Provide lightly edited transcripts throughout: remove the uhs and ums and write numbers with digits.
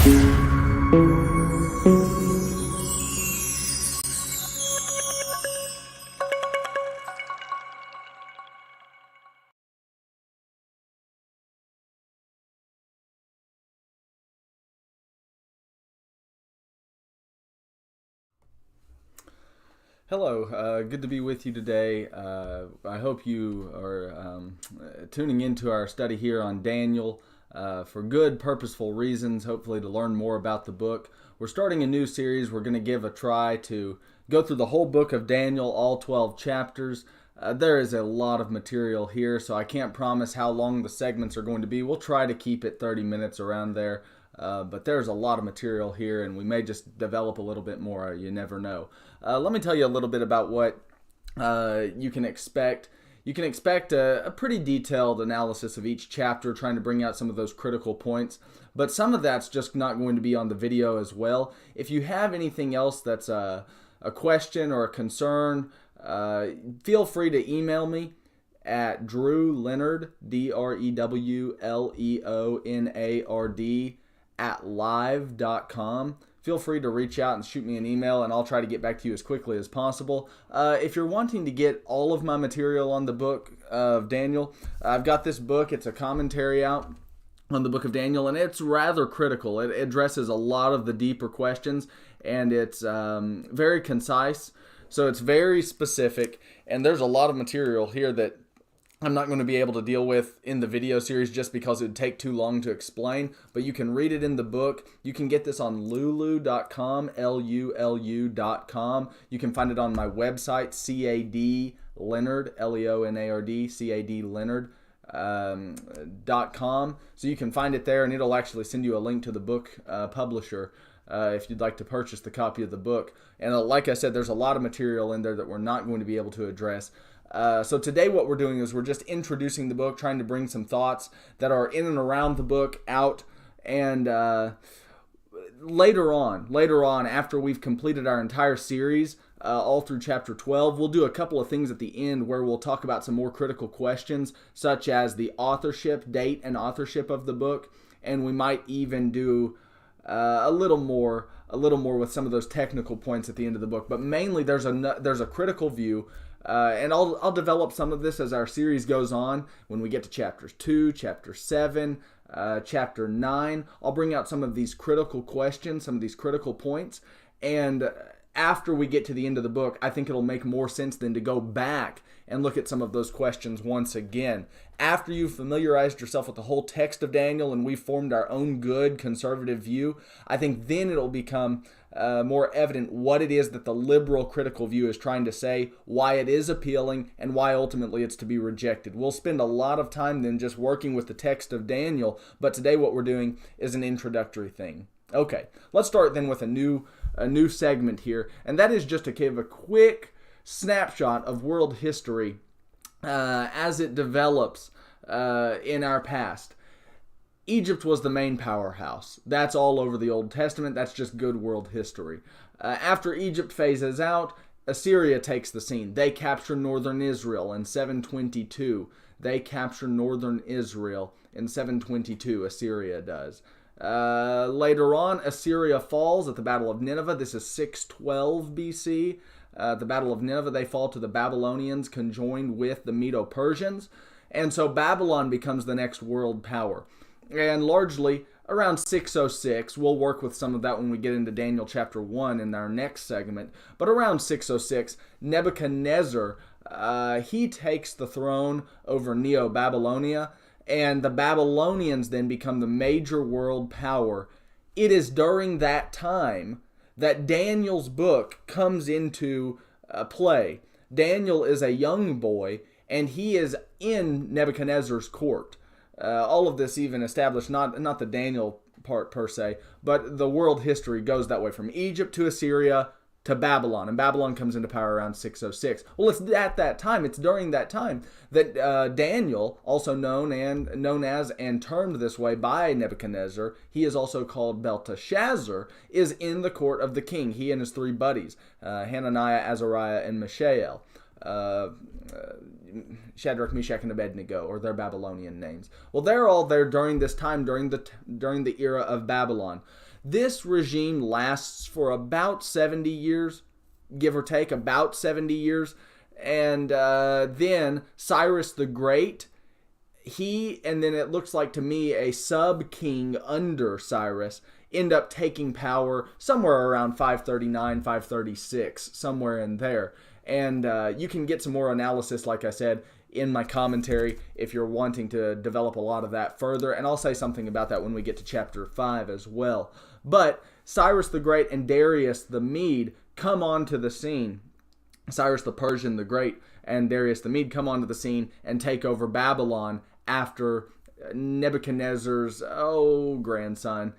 Hello, good to be with you today. I hope you are tuning into our study here on Daniel for good, purposeful reasons, hopefully to learn more about the book. We're starting a new series. We're going to give a try to go through the whole book of Daniel, all 12 chapters. There is a lot of material here, so I can't promise how long the segments are going to be. We'll try to keep it 30 minutes around there. But there's a lot of material here, and we may just develop a little bit more. You never know. Let me tell you a little bit about what you can expect. You can expect a pretty detailed analysis of each chapter, trying to bring out some of those critical points. But some of that's just not going to be on the video as well. If you have anything else that's a question or a concern, feel free to email me at Drew Leonard, DrewLeonard, at live.com. Feel free to reach out and shoot me an email, and I'll try to get back to you as quickly as possible. If you're wanting to get all of my material on the book of Daniel, I've got this book. It's a commentary out on the book of Daniel, and it's rather critical. It addresses a lot of the deeper questions, and it's very concise, so it's very specific, and there's a lot of material here that I'm not going to be able to deal with in the video series just because it would take too long to explain, but you can read it in the book. You can get this on lulu.com, Lulu.com. You can find it on my website, CAD Leonard, Leonard, CAD Leonard. .com. So you can find it there, and it'll actually send you a link to the book publisher if you'd like to purchase the copy of the book. And like I said, there's a lot of material in there that we're not going to be able to address. So today what we're doing is we're just introducing the book, trying to bring some thoughts that are in and around the book out, and later on, after we've completed our entire series, all through chapter 12, we'll do a couple of things at the end where we'll talk about some more critical questions, such as the authorship, date and authorship of the book, and we might even do a little more with some of those technical points at the end of the book. But mainly there's a critical view. And I'll develop some of this as our series goes on. When we get to chapters 2, chapter 7, chapter 9, I'll bring out some of these critical questions, some of these critical points. And after we get to the end of the book, I think it'll make more sense than to go back and look at some of those questions once again. After you've familiarized yourself with the whole text of Daniel and we've formed our own good conservative view, I think then it'll become more evident what it is that the liberal critical view is trying to say, why it is appealing, and why ultimately it's to be rejected. We'll spend a lot of time then just working with the text of Daniel, but today what we're doing is an introductory thing. Okay, let's start then with a new segment here, and that is just to give a quick snapshot of world history as it develops in our past. Egypt was the main powerhouse. That's all over the Old Testament. That's just good world history. After Egypt phases out, Assyria takes the scene. They capture northern Israel in 722. Assyria does. Later on, Assyria falls at the Battle of Nineveh. This is 612 BC. The Battle of Nineveh, they fall to the Babylonians, conjoined with the Medo-Persians. And so Babylon becomes the next world power. And largely around 606, we'll work with some of that when we get into Daniel chapter 1 in our next segment, but around 606, Nebuchadnezzar, he takes the throne over Neo-Babylonia, and the Babylonians then become the major world power. It is during that time that Daniel's book comes into play. Daniel is a young boy, and he is in Nebuchadnezzar's court. All of this even established, not the Daniel part per se, but the world history goes that way from Egypt to Assyria to Babylon, and Babylon comes into power around 606. Well, it's during that time that Daniel, also known as and termed this way by Nebuchadnezzar, he is also called Belteshazzar, is in the court of the king. He and his three buddies, Hananiah, Azariah, and Mishael. Shadrach, Meshach, and Abednego, or their Babylonian names. Well, they're all there during this time, during the era of Babylon. This regime lasts for about 70 years, give or take, about 70 years. And then Cyrus the Great, and then it looks like to me a sub-king under Cyrus, end up taking power somewhere around 539, 536, somewhere in there. And you can get some more analysis, like I said, in my commentary if you're wanting to develop a lot of that further. And I'll say something about that when we get to chapter 5 as well. But Cyrus the Great and Darius the Mede come onto the scene. Cyrus the Persian the Great and Darius the Mede come onto the scene and take over Babylon after Nebuchadnezzar's grandson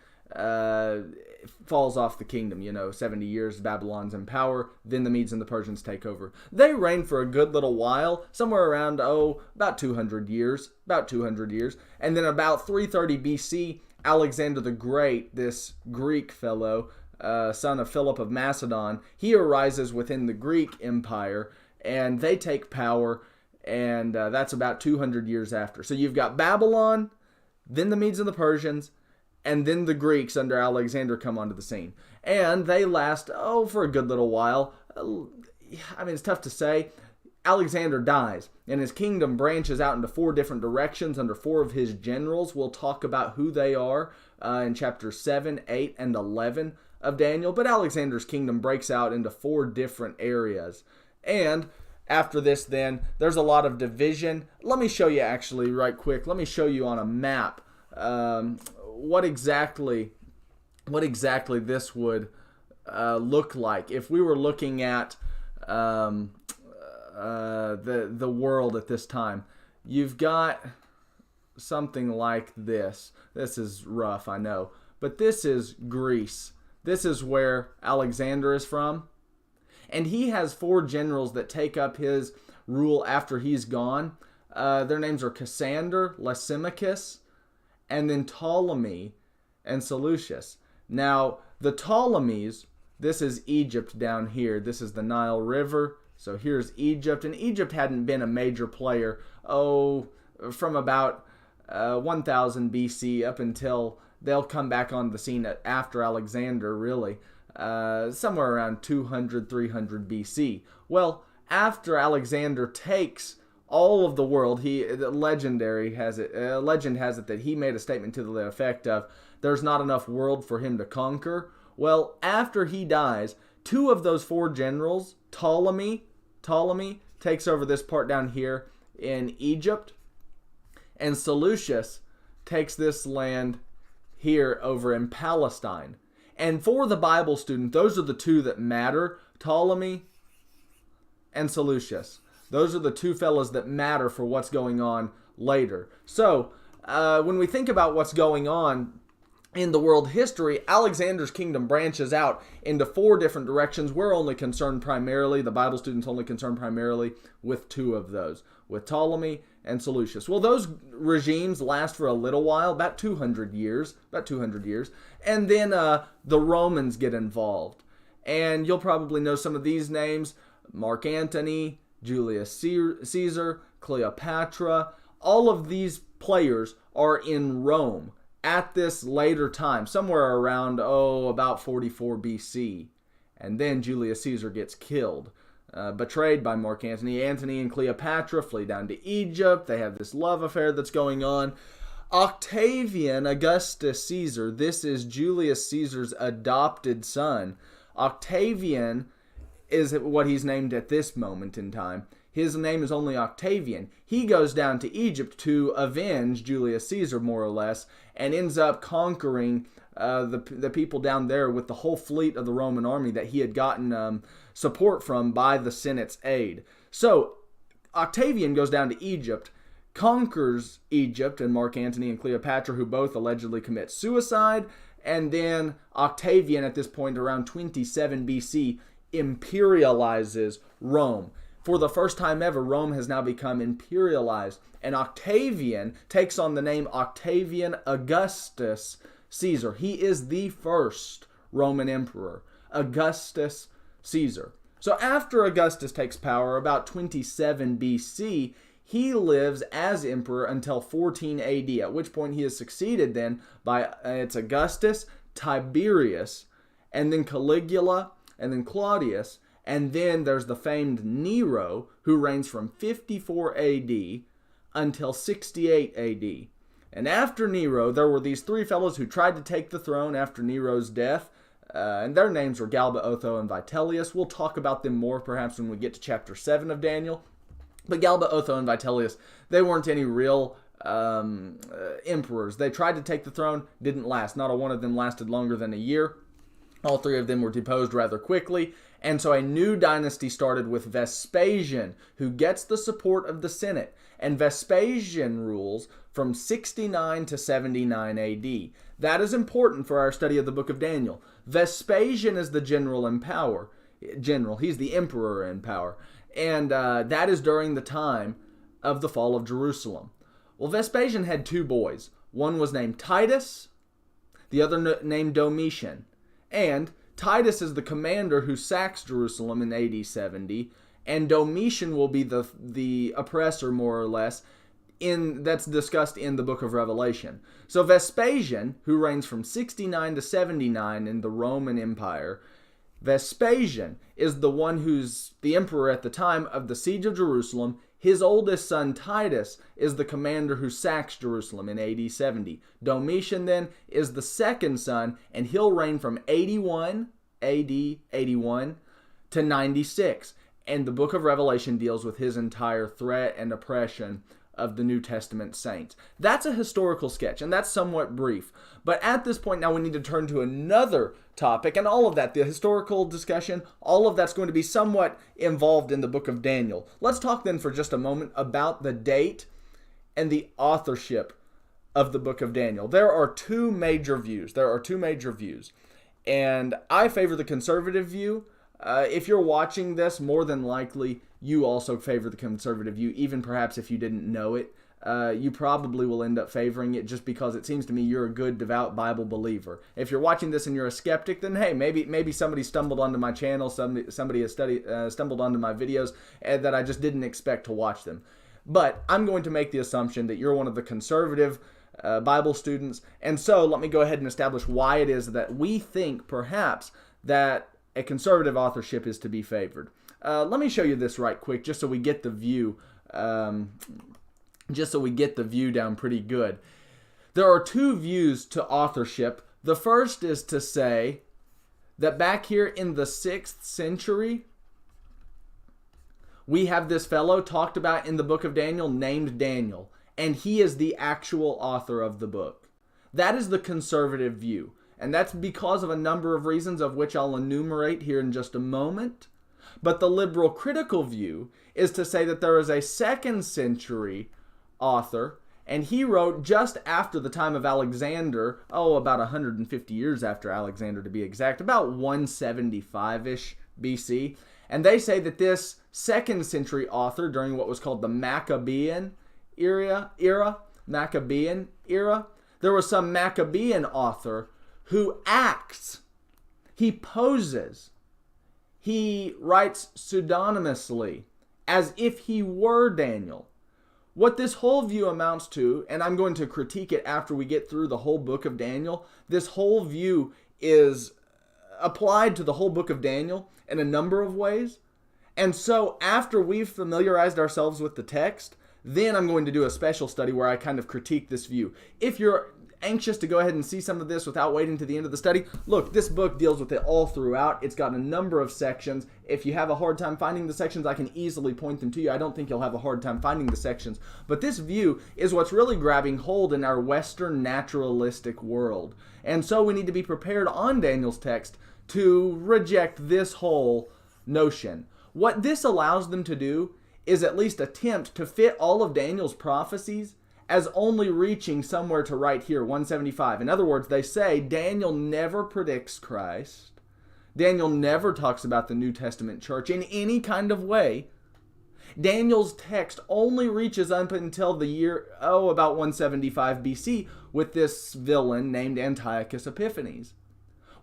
falls off the kingdom. 70 years Babylon's in power, then the Medes and the Persians take over. They reign for a good little while, somewhere around about 200 years, and then about 330 BC, Alexander the Great, this Greek fellow, son of Philip of Macedon, he arises within the Greek Empire, and they take power, and that's about 200 years after. So you've got Babylon, then the Medes and the Persians, and then the Greeks under Alexander come onto the scene. And they last, for a good little while. It's tough to say. Alexander dies, and his kingdom branches out into 4 different directions under 4 of his generals. We'll talk about who they are in chapters 7, 8, and 11 of Daniel. But Alexander's kingdom breaks out into 4 different areas. And after this, then, there's a lot of division. Let me show you actually right quick. Let me show you on a map what exactly this would look like if we were looking at the world at this time. You've got something like this. This is rough, I know, but this is Greece. This is where Alexander is from, and he has 4 generals that take up his rule after he's gone. Their names are Cassander, Lysimachus, and then Ptolemy and Seleucus. Now, the Ptolemies, this is Egypt down here. This is the Nile River. So here's Egypt. And Egypt hadn't been a major player, from about 1000 BC up until they'll come back on the scene after Alexander, really, somewhere around 200, 300 BC. Well, after Alexander takes all of the world, legend has it that he made a statement to the effect of, there's not enough world for him to conquer. Well, after he dies, 2 of those 4 generals, Ptolemy takes over this part down here in Egypt, and Seleucus takes this land here over in Palestine. And for the Bible student, those are the 2 that matter, Ptolemy and Seleucus. Those are the 2 fellas that matter for what's going on later. So, when we think about what's going on in the world history, Alexander's kingdom branches out into 4 different directions. We're only concerned primarily, the Bible student's only concerned primarily with 2 of those, with Ptolemy and Seleucus. Well, those regimes last for a little while, about 200 years, and then the Romans get involved. And you'll probably know some of these names: Mark Antony, Julius Caesar, Cleopatra. All of these players are in Rome at this later time, somewhere around, about 44 BC. And then Julius Caesar gets killed, betrayed by Mark Antony. Antony and Cleopatra flee down to Egypt. They have this love affair that's going on. Octavian Augustus Caesar, this is Julius Caesar's adopted son. Octavian is what he's named at this moment in time. His name is only Octavian. He goes down to Egypt to avenge Julius Caesar, more or less, and ends up conquering the people down there with the whole fleet of the Roman army that he had gotten support from by the Senate's aid. So Octavian goes down to Egypt, conquers Egypt and Mark Antony and Cleopatra, who both allegedly commit suicide, and then Octavian, at this point around 27 BC, imperializes Rome. For the first time ever, Rome has now become imperialized, and Octavian takes on the name Octavian Augustus Caesar. He is the first Roman emperor, Augustus Caesar. So after Augustus takes power, about 27 BC, he lives as emperor until 14 AD, at which point he is succeeded then by, it's Augustus, Tiberius, and then Caligula, and then Claudius, and then there's the famed Nero, who reigns from 54 AD until 68 AD. And after Nero, there were these three fellows who tried to take the throne after Nero's death, and their names were Galba, Otho, and Vitellius. We'll talk about them more perhaps when we get to chapter 7 of Daniel. But Galba, Otho, and Vitellius, they weren't any real emperors. They tried to take the throne, didn't last. Not a one of them lasted longer than a year. All three of them were deposed rather quickly, and so a new dynasty started with Vespasian, who gets the support of the Senate. And Vespasian rules from 69 to 79 AD. That is important for our study of the book of Daniel. Vespasian is the general in power. He's the emperor in power. And that is during the time of the fall of Jerusalem. Well, Vespasian had two boys. One was named Titus, the other named Domitian. And Titus is the commander who sacks Jerusalem in AD 70, and Domitian will be the oppressor, more or less, that's discussed in the book of Revelation. So Vespasian, who reigns from 69 to 79 in the Roman Empire, Vespasian is the one who's the emperor at the time of the siege of Jerusalem. His oldest son, Titus, is the commander who sacks Jerusalem in AD 70. Domitian, then, is the second son, and he'll reign from 81, AD 81, to 96. And the book of Revelation deals with his entire threat and oppression of the New Testament saints. That's a historical sketch, and that's somewhat brief. But at this point now we need to turn to another topic, and all of that, the historical discussion, all of that's going to be somewhat involved in the book of Daniel. Let's talk then for just a moment about the date and the authorship of the book of Daniel. There are two major views. And I favor the conservative view. If you're watching this, more than likely you also favor the conservative view, even perhaps if you didn't know it. You probably will end up favoring it just because it seems to me you're a good, devout Bible believer. If you're watching this and you're a skeptic, then hey, maybe somebody stumbled onto my channel, somebody has stumbled onto my videos that I just didn't expect to watch them. But I'm going to make the assumption that you're one of the conservative Bible students, and so let me go ahead and establish why it is that we think perhaps that a conservative authorship is to be favored. Let me show you this right quick, just so we get the view, down pretty good. There are two views to authorship. The first is to say that back here in the 6th century, we have this fellow talked about in the book of Daniel named Daniel, and he is the actual author of the book. That is the conservative view. And that's because of a number of reasons of which I'll enumerate here in just a moment. But the liberal critical view is to say that there is a 2nd century author, and he wrote just after the time of Alexander, about 150 years after Alexander to be exact, about 175-ish BC. And they say that this 2nd century author during what was called the Maccabean era, there was some Maccabean author who acts, he poses, he writes pseudonymously as if he were Daniel. What this whole view amounts to, and I'm going to critique it after we get through the whole book of Daniel, this whole view is applied to the whole book of Daniel in a number of ways. And so after we've familiarized ourselves with the text, then I'm going to do a special study where I kind of critique this view. If you're anxious to go ahead and see some of this without waiting to the end of the study, look, this book deals with it all throughout. It's got a number of sections. If you have a hard time finding the sections, I can easily point them to you. I don't think you'll have a hard time finding the sections. But this view is what's really grabbing hold in our Western naturalistic world. And so we need to be prepared on Daniel's text to reject this whole notion. What this allows them to do is at least attempt to fit all of Daniel's prophecies as only reaching somewhere to right here, 175. In other words, they say Daniel never predicts Christ. Daniel never talks about the New Testament church in any kind of way. Daniel's text only reaches up until the year, about 175 BC, with this villain named Antiochus Epiphanes.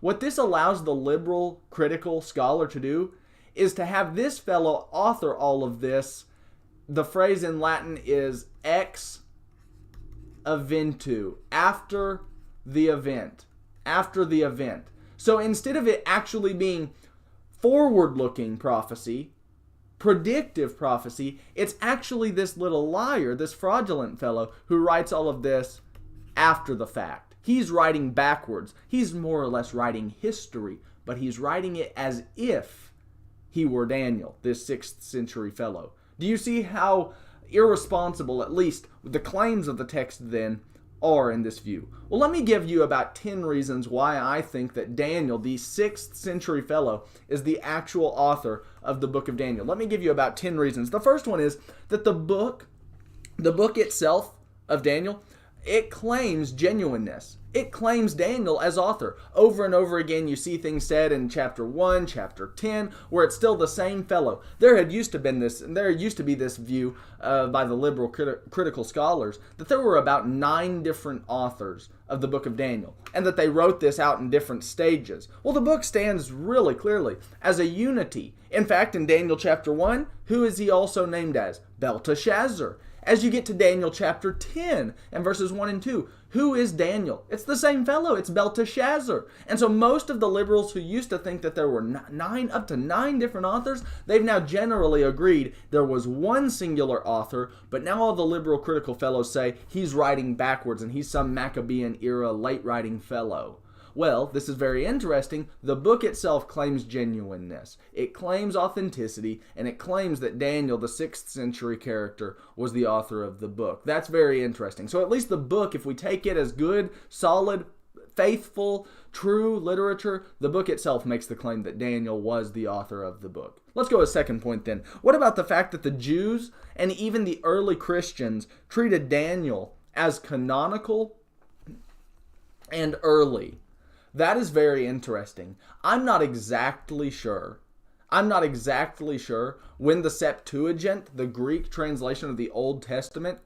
What this allows the liberal, critical scholar to do is to have this fellow author all of this. The phrase in Latin is ex eventu, after the event. after the event. So instead of it actually being forward-looking prophecy, predictive prophecy, it's actually this little liar, this fraudulent fellow who writes all of this after the fact. He's writing backwards. He's more or less writing history, but he's writing it as if he were Daniel, this 6th century fellow. Do you see how irresponsible, at least, the claims of the text then are in this view? Well, let me give you about 10 reasons why I think that Daniel, the 6th century fellow, is the actual author of the book of Daniel. Let me give you about 10 reasons. The first one is that the book itself of Daniel, it claims genuineness. It claims Daniel as author. Over and over again, you see things said in chapter 1, chapter 10, where it's still the same fellow. There used to be this view by the liberal critical scholars that there were about 9 different authors of the book of Daniel, and that they wrote this out in different stages. Well, the book stands really clearly as a unity. In fact, in Daniel chapter 1, who is he also named as? Belteshazzar. As you get to Daniel chapter 10 and verses 1 and 2, who is Daniel? It's the same fellow. It's Belteshazzar. And so most of the liberals who used to think that there were up to nine different authors, they've now generally agreed there was one singular author, but now all the liberal critical fellows say he's writing backwards and he's some Maccabean era late writing fellow. Well, this is very interesting. The book itself claims genuineness. It claims authenticity, and it claims that Daniel, the 6th century character, was the author of the book. That's very interesting. So at least the book, if we take it as good, solid, faithful, true literature, the book itself makes the claim that Daniel was the author of the book. Let's go to a second point then. What about the fact that the Jews and even the early Christians treated Daniel as canonical and early? That is very interesting. I'm not exactly sure when the Septuagint, the Greek translation of the Old Testament,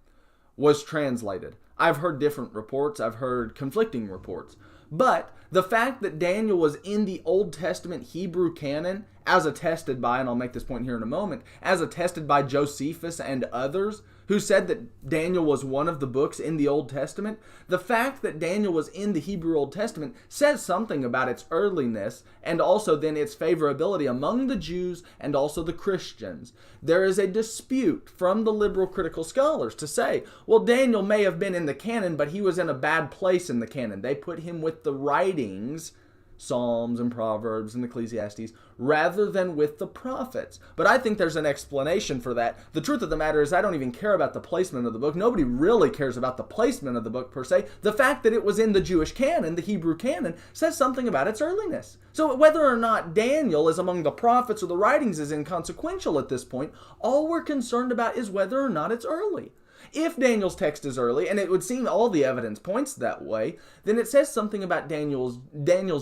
was translated. I've heard different reports. I've heard conflicting reports. But the fact that Daniel was in the Old Testament Hebrew canon, as attested by, and I'll make this point here in a moment, as attested by Josephus and others, who said that Daniel was one of the books in the Old Testament, the fact that Daniel was in the Hebrew Old Testament says something about its earliness and also then its favorability among the Jews and also the Christians. There is a dispute from the liberal critical scholars to say, well, Daniel may have been in the canon, but he was in a bad place in the canon. They put him with the writings, Psalms and Proverbs and Ecclesiastes, rather than with the prophets. But I think there's an explanation for that. The truth of the matter is I don't even care about the placement of the book. Nobody really cares about the placement of the book per se. The fact that it was in the Jewish canon, the Hebrew canon, says something about its earliness. So whether or not Daniel is among the prophets or the writings is inconsequential at this point. All we're concerned about is whether or not it's early. If Daniel's text is early, and it would seem all the evidence points that way, then it says something about Daniel's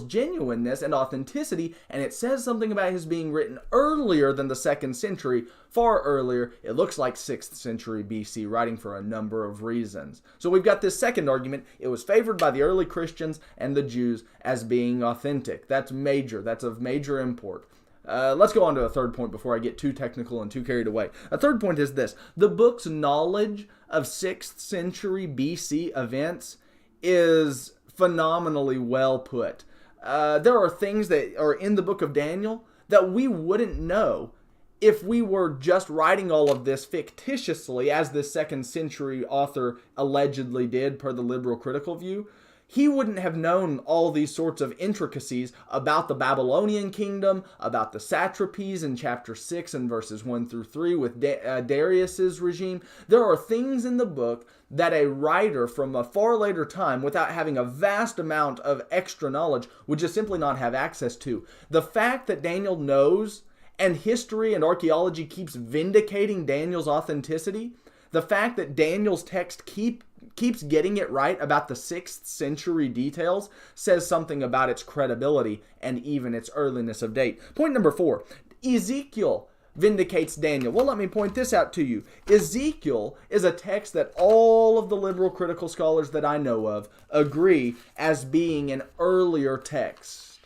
genuineness and authenticity, and it says something about his being written earlier than the 2nd century, far earlier. It looks like 6th century BC, writing for a number of reasons. So we've got this second argument. It was favored by the early Christians and the Jews as being authentic. That's major. That's of major import. Let's go on to a third point before I get too technical and too carried away. A third point is this. The book's knowledge of 6th century BC events is phenomenally well put. There are things that are in the book of Daniel that we wouldn't know if we were just writing all of this fictitiously, as this 2nd century author allegedly did per the liberal critical view. He wouldn't have known all these sorts of intricacies about the Babylonian kingdom, about the satrapies in chapter 6 and verses 1 through 3 with Darius's regime. There are things in the book that a writer from a far later time, without having a vast amount of extra knowledge, would just simply not have access to. The fact that Daniel knows, and history and archaeology keeps vindicating Daniel's authenticity, the fact that Daniel's text keeps getting it right about the 6th century details says something about its credibility and even its earliness of date. Point number 4, Ezekiel vindicates Daniel. Well, let me point this out to you. Ezekiel is a text that all of the liberal critical scholars that I know of agree as being an earlier text.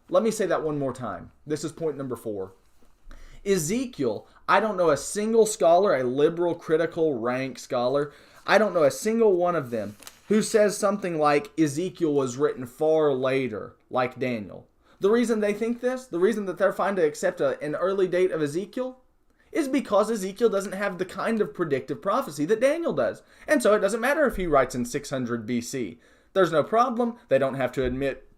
Let me say that one more time. This is point number 4. Ezekiel, I don't know a single scholar, a liberal critical rank scholar, I don't know a single one of them who says something like Ezekiel was written far later, like Daniel. The reason they think this, the reason that they're fine to accept an early date of Ezekiel, is because Ezekiel doesn't have the kind of predictive prophecy that Daniel does. And so it doesn't matter if he writes in 600 BC. There's no problem. They don't have to admit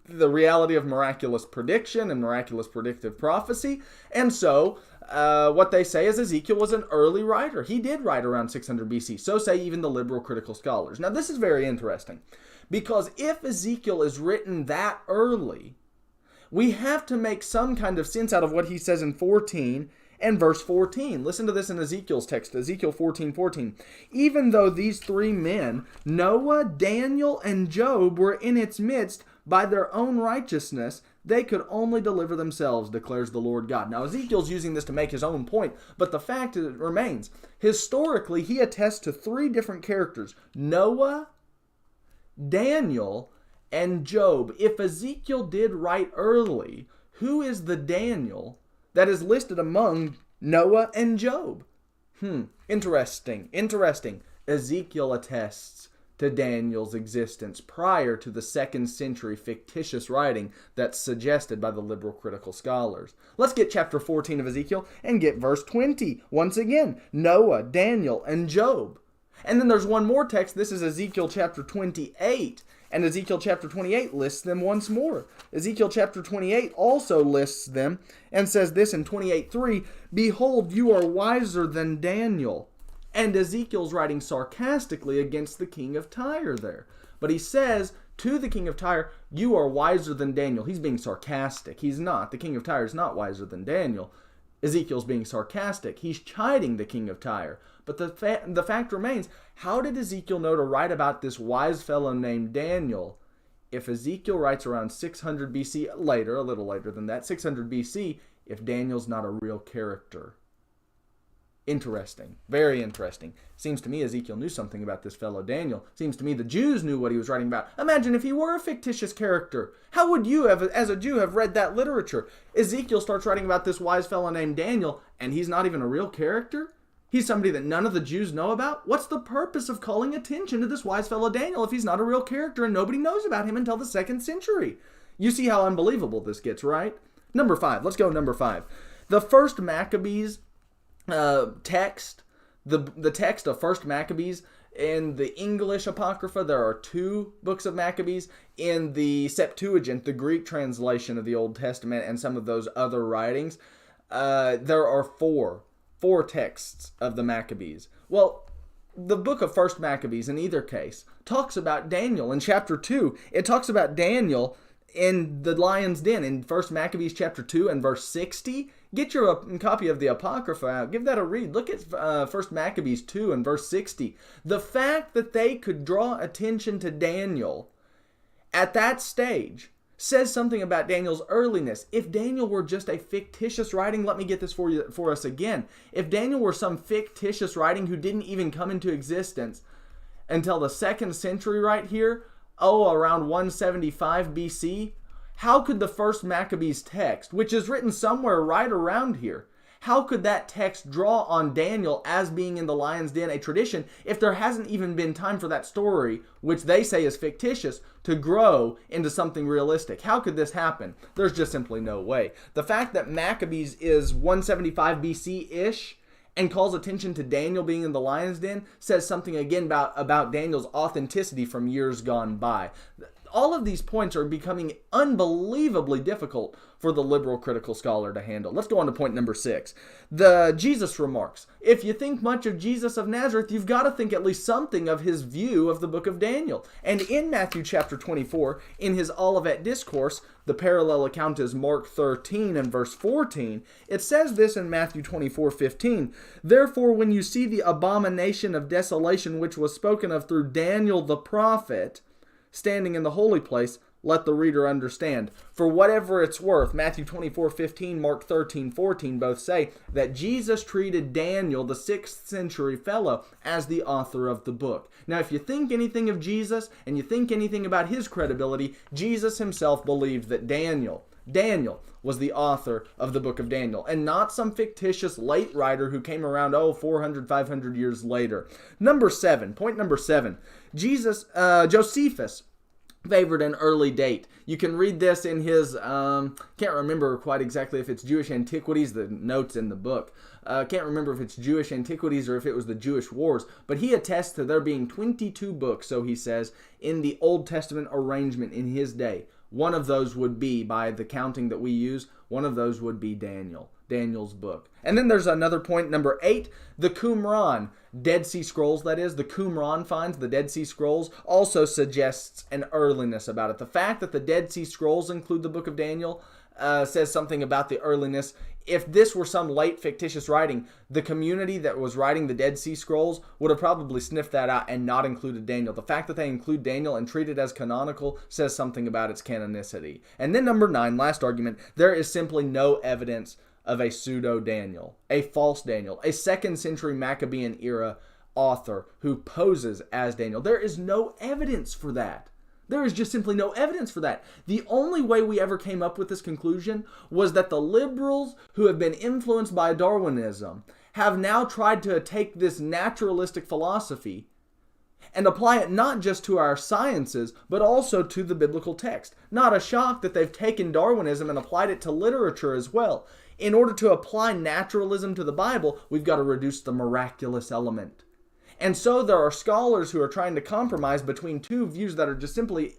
the reality of miraculous prediction and miraculous predictive prophecy. And so what they say is Ezekiel was an early writer. He did write around 600 BC. So say even the liberal critical scholars. Now this is very interesting, because if Ezekiel is written that early, we have to make some kind of sense out of what he says in 14 and verse 14. Listen to this in Ezekiel's text, Ezekiel 14:14. Even though these three men, Noah, Daniel, and Job, were in its midst by their own righteousness, they could only deliver themselves, declares the Lord God. Now Ezekiel's using this to make his own point, but the fact remains, historically he attests to three different characters: Noah, Daniel, and Job. If Ezekiel did write early, who is the Daniel that is listed among Noah and Job? Interesting. Ezekiel attests to Daniel's existence prior to the 2nd century fictitious writing that's suggested by the liberal critical scholars. Let's get chapter 14 of Ezekiel and get verse 20. Once again, Noah, Daniel, and Job. And then there's one more text. This is Ezekiel chapter 28. And Ezekiel chapter 28 lists them once more. Ezekiel chapter 28 also lists them and says this in 28:3, "Behold, you are wiser than Daniel." And Ezekiel's writing sarcastically against the king of Tyre there. But he says to the king of Tyre, "You are wiser than Daniel." He's being sarcastic. He's not. The king of Tyre is not wiser than Daniel. Ezekiel's being sarcastic. He's chiding the king of Tyre. But the fact remains, how did Ezekiel know to write about this wise fellow named Daniel if Ezekiel writes around 600 BC, later, a little later than that, 600 BC, if Daniel's not a real character? Interesting. Very interesting. Seems to me Ezekiel knew something about this fellow Daniel. Seems to me the Jews knew what he was writing about. Imagine if he were a fictitious character. How would you, as a Jew, have read that literature? Ezekiel starts writing about this wise fellow named Daniel, and he's not even a real character? He's somebody that none of the Jews know about? What's the purpose of calling attention to this wise fellow Daniel if he's not a real character and nobody knows about him until the 2nd century? You see how unbelievable this gets, right? Number 5. Let's go number 5. The first Maccabees text, the text of First Maccabees, in the English Apocrypha, there are 2 books of Maccabees. In the Septuagint, the Greek translation of the Old Testament, and some of those other writings, there are 4 texts of the Maccabees. Well, the book of First Maccabees, in either case, talks about Daniel. In chapter 2, it talks about Daniel in the lion's den. In First Maccabees chapter 2 and verse 60, get your copy of the Apocrypha out. Give that a read. Look at First Maccabees 2 and verse 60. The fact that they could draw attention to Daniel at that stage says something about Daniel's earliness. If Daniel were just a fictitious writing, let me get this for us again. If Daniel were some fictitious writing who didn't even come into existence until the 2nd century right here, around 175 BC, how could the First Maccabees text, which is written somewhere right around here, how could that text draw on Daniel as being in the lion's den, a tradition, if there hasn't even been time for that story, which they say is fictitious, to grow into something realistic? How could this happen? There's just simply no way. The fact that Maccabees is 175 BC-ish and calls attention to Daniel being in the lion's den says something again about Daniel's authenticity from years gone by. All of these points are becoming unbelievably difficult for the liberal critical scholar to handle. Let's go on to point number 6. The Jesus remarks. If you think much of Jesus of Nazareth, you've got to think at least something of his view of the book of Daniel. And in Matthew chapter 24, in his Olivet Discourse, the parallel account is Mark 13 and verse 14. It says this in Matthew 24:15. Therefore, when you see the abomination of desolation which was spoken of through Daniel the prophet, standing in the holy place, let the reader understand. For whatever it's worth, Matthew 24:15, Mark 13:14 both say that Jesus treated Daniel, the 6th century fellow, as the author of the book. Now, if you think anything of Jesus and you think anything about his credibility, Jesus himself believed that Daniel Daniel was the author of the book of Daniel, and not some fictitious late writer who came around, 400, 500 years later. Point number 7, Josephus favored an early date. You can read this in his, can't remember quite exactly if it's Jewish Antiquities, the notes in the book. Can't remember if it's Jewish Antiquities or if it was the Jewish Wars, but he attests to there being 22 books, so he says, in the Old Testament arrangement in his day. One of those would be, by the counting that we use, one of those would be Daniel's book. And then there's another point, number 8, the Qumran, Dead Sea Scrolls, that is, the Qumran finds, the Dead Sea Scrolls, also suggests an earliness about it. The fact that the Dead Sea Scrolls include the book of Daniel says something about the earliness. If this were some late fictitious writing, the community that was writing the Dead Sea Scrolls would have probably sniffed that out and not included Daniel. The fact that they include Daniel and treat it as canonical says something about its canonicity. And then number 9, last argument, there is simply no evidence of a pseudo-Daniel, a false Daniel, a 2nd century Maccabean era author who poses as Daniel. There is no evidence for that. There is just simply no evidence for that. The only way we ever came up with this conclusion was that the liberals who have been influenced by Darwinism have now tried to take this naturalistic philosophy and apply it not just to our sciences, but also to the biblical text. Not a shock that they've taken Darwinism and applied it to literature as well. In order to apply naturalism to the Bible, we've got to reduce the miraculous element. And so there are scholars who are trying to compromise between two views that are just simply,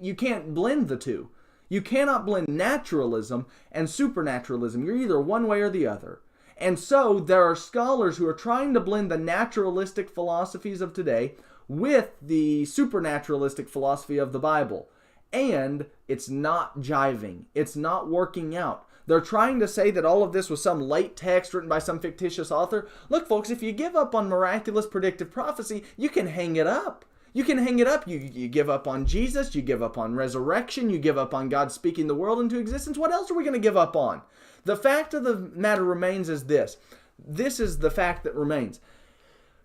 you can't blend the two. You cannot blend naturalism and supernaturalism. You're either one way or the other. And so there are scholars who are trying to blend the naturalistic philosophies of today with the supernaturalistic philosophy of the Bible. And it's not jiving. It's not working out. They're trying to say that all of this was some late text written by some fictitious author. Look, folks, if you give up on miraculous predictive prophecy, you can hang it up. You can hang it up. You give up on Jesus. You give up on resurrection. You give up on God speaking the world into existence. What else are we going to give up on? The fact of the matter remains is this. This is the fact that remains.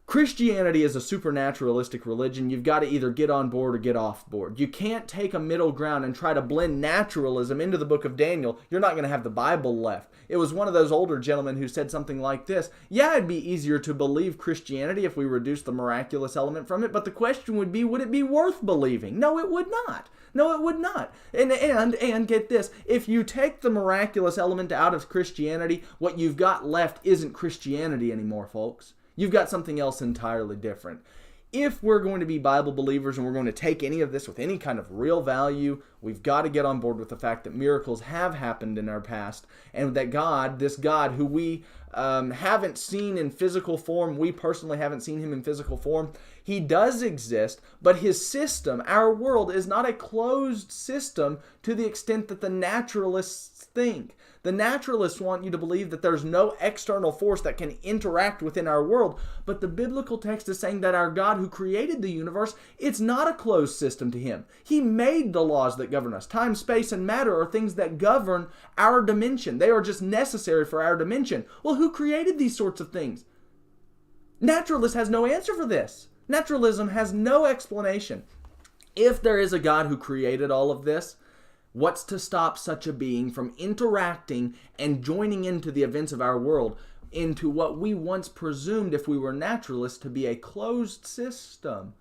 Christianity is a supernaturalistic religion. You've got to either get on board or get off board. You can't take a middle ground and try to blend naturalism into the book of Daniel. You're not going to have the Bible left. It was one of those older gentlemen who said something like this. Yeah, it'd be easier to believe Christianity if we reduced the miraculous element from it, but the question would be, would it be worth believing? No, it would not. No, it would not. And get this, if you take the miraculous element out of Christianity, what you've got left isn't Christianity anymore, folks. You've got something else entirely different. If we're going to be Bible believers and we're going to take any of this with any kind of real value, we've got to get on board with the fact that miracles have happened in our past, and that God, this God who we haven't seen in physical form, we personally haven't seen him in physical form, he does exist, but his system, our world, is not a closed system to the extent that the naturalists think. The naturalists want you to believe that there's no external force that can interact within our world, but the biblical text is saying that our God who created the universe, it's not a closed system to him. He made the laws that govern us. Time, space, and matter are things that govern our dimension. They are just necessary for our dimension. Well, who created these sorts of things? Naturalist has no answer for this. Naturalism has no explanation. If there is a God who created all of this, what's to stop such a being from interacting and joining into the events of our world into what we once presumed, if we were naturalists, to be a closed system?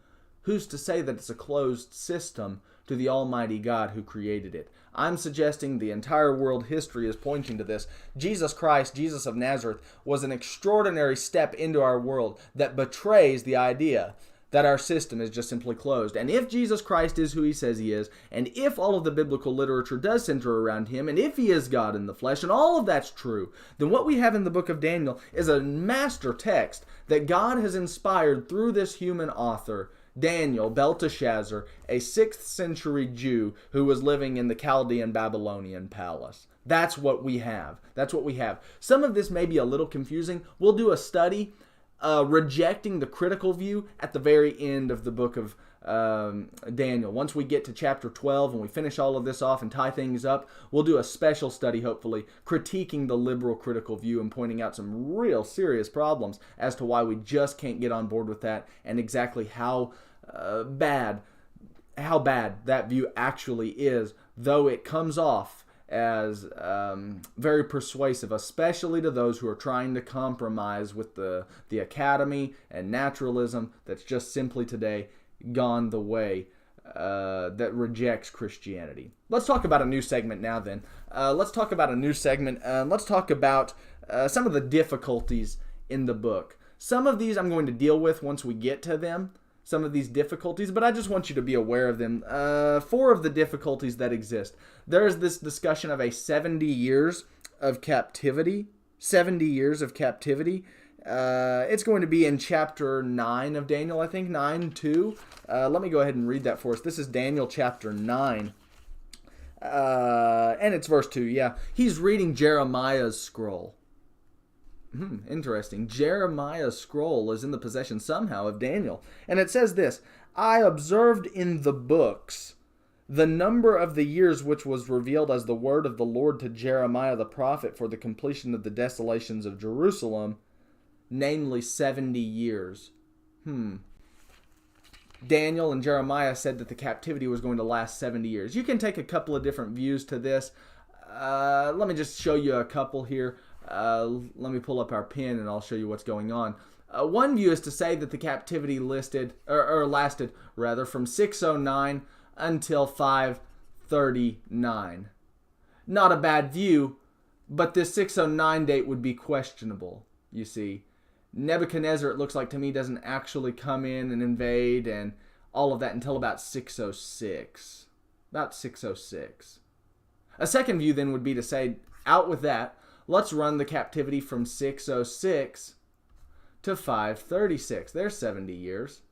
Who's to say that it's a closed system to the Almighty God who created it? I'm suggesting the entire world history is pointing to this. Jesus Christ, Jesus of Nazareth, was an extraordinary step into our world that betrays the idea that our system is just simply closed. And if Jesus Christ is who he says he is, and if all of the biblical literature does center around him, and if he is God in the flesh, and all of that's true, then what we have in the book of Daniel is a master text that God has inspired through this human author, Daniel, Belteshazzar, a 6th century Jew who was living in the Chaldean Babylonian palace. That's what we have. That's what we have. Some of this may be a little confusing. We'll do a study rejecting the critical view at the very end of the book of Daniel. Once we get to chapter 12 and we finish all of this off and tie things up, we'll do a special study, hopefully, critiquing the liberal critical view and pointing out some real serious problems as to why we just can't get on board with that, and exactly how bad that view actually is, though it comes off as very persuasive, especially to those who are trying to compromise with the academy and naturalism that's just simply today gone the way that rejects Christianity. Let's talk about a new segment now then. Let's talk about some of the difficulties in the book. Some of these I'm going to deal with once we get to them, some of these difficulties, but I just want you to be aware of them. 4 of the difficulties that exist. There is this discussion of a 70 years of captivity. 70 years of captivity. It's going to be in chapter 9 of Daniel, I think, 9:2. Let me go ahead and read that for us. This is Daniel chapter 9. And it's verse 2, yeah. He's reading Jeremiah's scroll. Interesting. Jeremiah's scroll is in the possession somehow of Daniel. And it says this, I observed in the books the number of the years which was revealed as the word of the Lord to Jeremiah the prophet for the completion of the desolations of Jerusalem, namely 70 years. Daniel and Jeremiah said that the captivity was going to last 70 years. You can take a couple of different views to this. Let me just show you a couple here. Let me pull up our pen and I'll show you what's going on. One view is to say that the captivity lasted from 609 until 539. Not a bad view, but this 609 date would be questionable, you see. Nebuchadnezzar, it looks like to me, doesn't actually come in and invade and all of that until about 606. About 606. A second view then would be to say, out with that, let's run the captivity from 606 to 536. There's 70 years.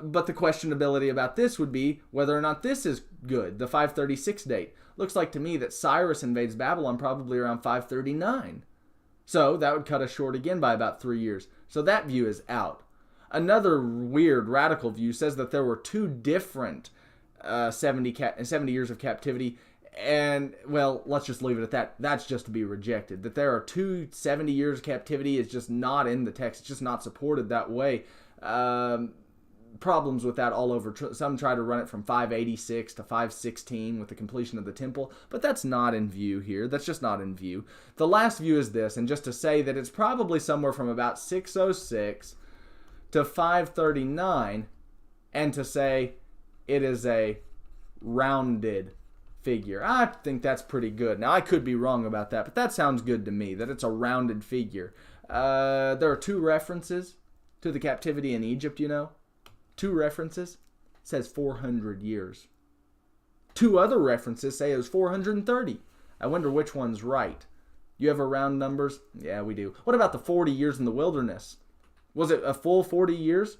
But the questionability about this would be whether or not this is good, the 536 date. Looks like to me that Cyrus invades Babylon probably around 539. So that would cut us short again by about 3 years. So that view is out. Another weird radical view says that there were 2 different 70 years of captivity. And, well, let's just leave it at that. That's just to be rejected. That there are 2 70 years of captivity is just not in the text. It's just not supported that way. Problems with that all over. Some try to run it from 586 to 516 with the completion of the temple, but that's not in view here. That's just not in view. The last view is this, and just to say that it's probably somewhere from about 606 to 539, and to say it is a rounded figure. I think that's pretty good. Now, I could be wrong about that, but that sounds good to me, that it's a rounded figure. There are 2 references to the captivity in Egypt, you know. 2 references. It says 400 years. 2 other references say it was 430. I wonder which one's right. You ever round numbers? Yeah, we do. What about the 40 years in the wilderness? Was it a full 40 years?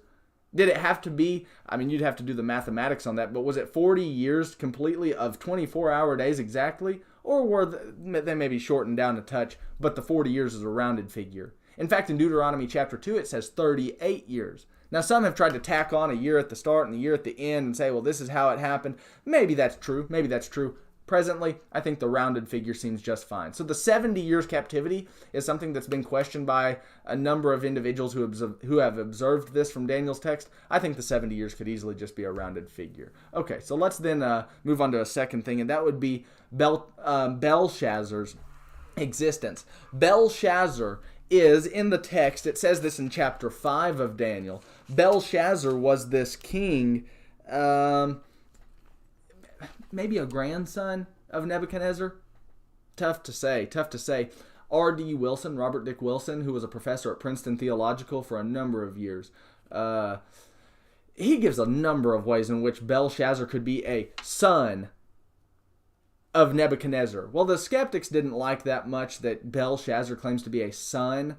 Did it have to be, I mean, you'd have to do the mathematics on that, but was it 40 years completely of 24-hour days exactly? Or were they maybe shortened down a touch, but the 40 years is a rounded figure? In fact, in Deuteronomy chapter 2, it says 38 years. Now, some have tried to tack on a year at the start and a year at the end and say, well, this is how it happened. Maybe that's true. Maybe that's true. Presently, I think the rounded figure seems just fine. So the 70 years captivity is something that's been questioned by a number of individuals who have observed this from Daniel's text. I think the 70 years could easily just be a rounded figure. Okay, so let's then move on to a second thing, and that would be Belshazzar's existence. Belshazzar is, in the text, it says this in chapter 5 of Daniel, Belshazzar was this king, maybe a grandson of Nebuchadnezzar? Tough to say. R.D. Wilson, Robert Dick Wilson, who was a professor at Princeton Theological for a number of years, he gives a number of ways in which Belshazzar could be a son of Nebuchadnezzar. Well, the skeptics didn't like that much that Belshazzar claims to be a son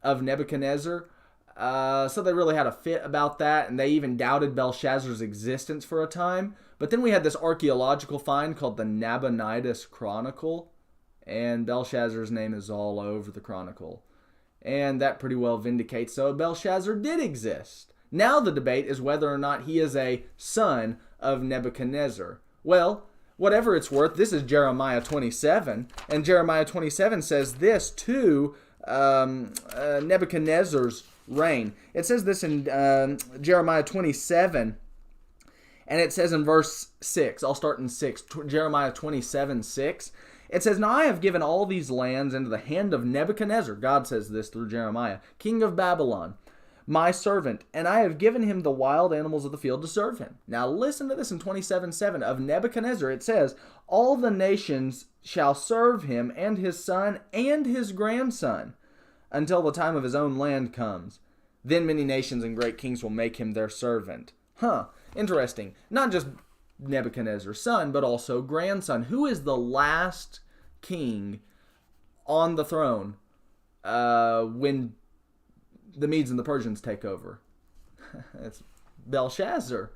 of Nebuchadnezzar. So they really had a fit about that, and they even doubted Belshazzar's existence for a time. But then we had this archaeological find called the Nabonidus Chronicle, and Belshazzar's name is all over the chronicle. And that pretty well vindicates so Belshazzar did exist. Now the debate is whether or not he is a son of Nebuchadnezzar. Well, whatever it's worth, this is Jeremiah 27, and Jeremiah 27 says this to Nebuchadnezzar's reign. It says this in Jeremiah 27, And it says in verse 6, I'll start in 6, Jeremiah 27:6. It says, "Now I have given all these lands into the hand of Nebuchadnezzar," God says this through Jeremiah, "king of Babylon, my servant, and I have given him the wild animals of the field to serve him." Now listen to this in 27:7 of Nebuchadnezzar. It says, "All the nations shall serve him and his son and his grandson until the time of his own land comes. Then many nations and great kings will make him their servant." Interesting. Not just Nebuchadnezzar's son, but also grandson. Who is the last king on the throne when the Medes and the Persians take over? It's Belshazzar.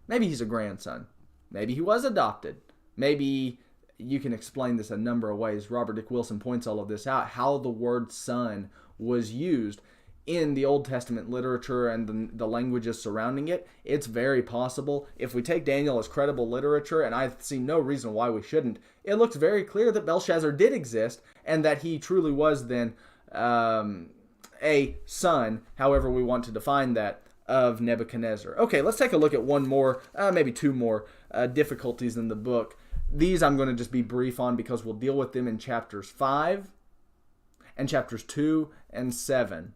Maybe he's a grandson. Maybe he was adopted. Maybe you can explain this a number of ways. Robert Dick Wilson points all of this out, how the word son was used in the Old Testament literature and the languages surrounding it. It's very possible. If we take Daniel as credible literature, and I see no reason why we shouldn't, it looks very clear that Belshazzar did exist and that he truly was then a son, however we want to define that, of Nebuchadnezzar. Okay, let's take a look at one more, maybe two more difficulties in the book. These I'm going to just be brief on because we'll deal with them in chapters 5 and chapters 2 and 7.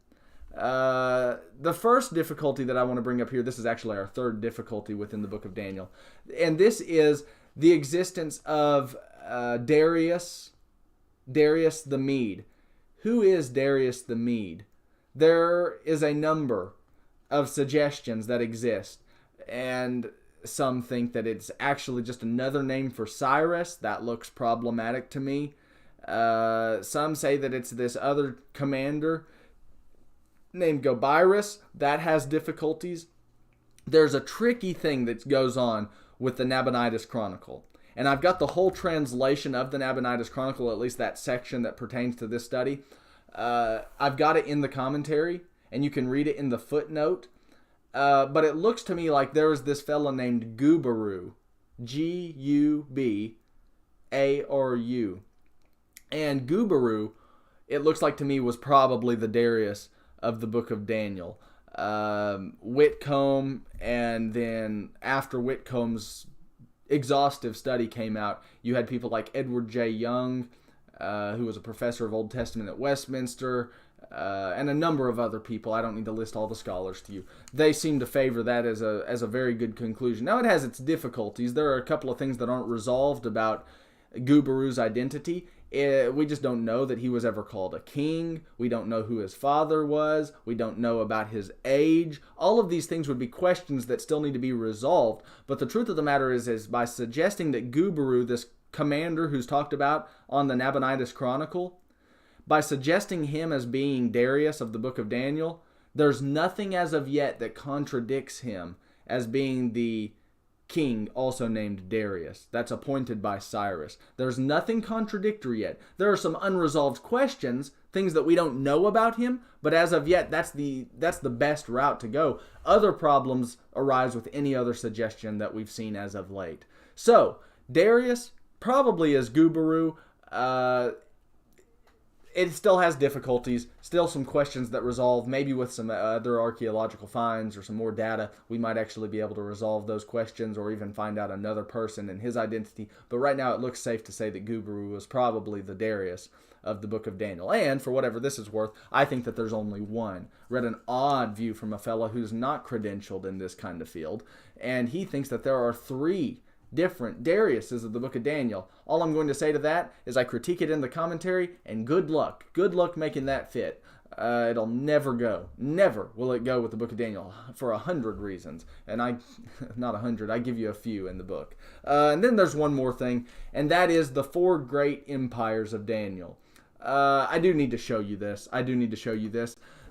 The first difficulty that I want to bring up here, this is actually our third difficulty within the book of Daniel, and this is the existence of Darius the Mede. Who is Darius the Mede? There is a number of suggestions that exist, and some think that it's actually just another name for Cyrus. That looks problematic to me. Some say that it's this other commander named Gobirus. That has difficulties. There's a tricky thing that goes on with the Nabonidus Chronicle. And I've got the whole translation of the Nabonidus Chronicle, at least that section that pertains to this study. I've got it in the commentary, and you can read it in the footnote. But it looks to me like there was this fellow named Gubaru, Gubaru. And Gubaru, it looks like to me, was probably the Darius of the book of Daniel. Whitcomb, and then after Whitcomb's exhaustive study came out, you had people like Edward J. Young, who was a professor of Old Testament at Westminster, and a number of other people. I don't need to list all the scholars to you. They seem to favor that as a very good conclusion. Now, it has its difficulties. There are a couple of things that aren't resolved about Gubaru's identity. We just don't know that he was ever called a king. We don't know who his father was. We don't know about his age. All of these things would be questions that still need to be resolved. But the truth of the matter is by suggesting that Gubaru, this commander who's talked about on the Nabonidus Chronicle, by suggesting him as being Darius of the book of Daniel, there's nothing as of yet that contradicts him as being the king also named Darius that's appointed by Cyrus. There's nothing contradictory yet. There are some unresolved questions, things that we don't know about him, but as of yet, that's the best route to go. Other problems arise with any other suggestion that we've seen as of late. So, Darius probably is Gubaru. It still has difficulties, still some questions that resolve. Maybe with some other archaeological finds or some more data, we might actually be able to resolve those questions or even find out another person and his identity. But right now it looks safe to say that Gubaru was probably the Darius of the book of Daniel. And for whatever this is worth, I think that there's only one. Read an odd view from a fellow who's not credentialed in this kind of field, and he thinks that there are 3 different Dariuses of the book of Daniel. All I'm going to say to that is I critique it in the commentary, and good luck. Good luck making that fit. It'll never go. Never will it go with the book of Daniel for 100 reasons. And not 100, I give you a few in the book. And then there's one more thing, and that is the 4 great empires of Daniel. I do need to show you this.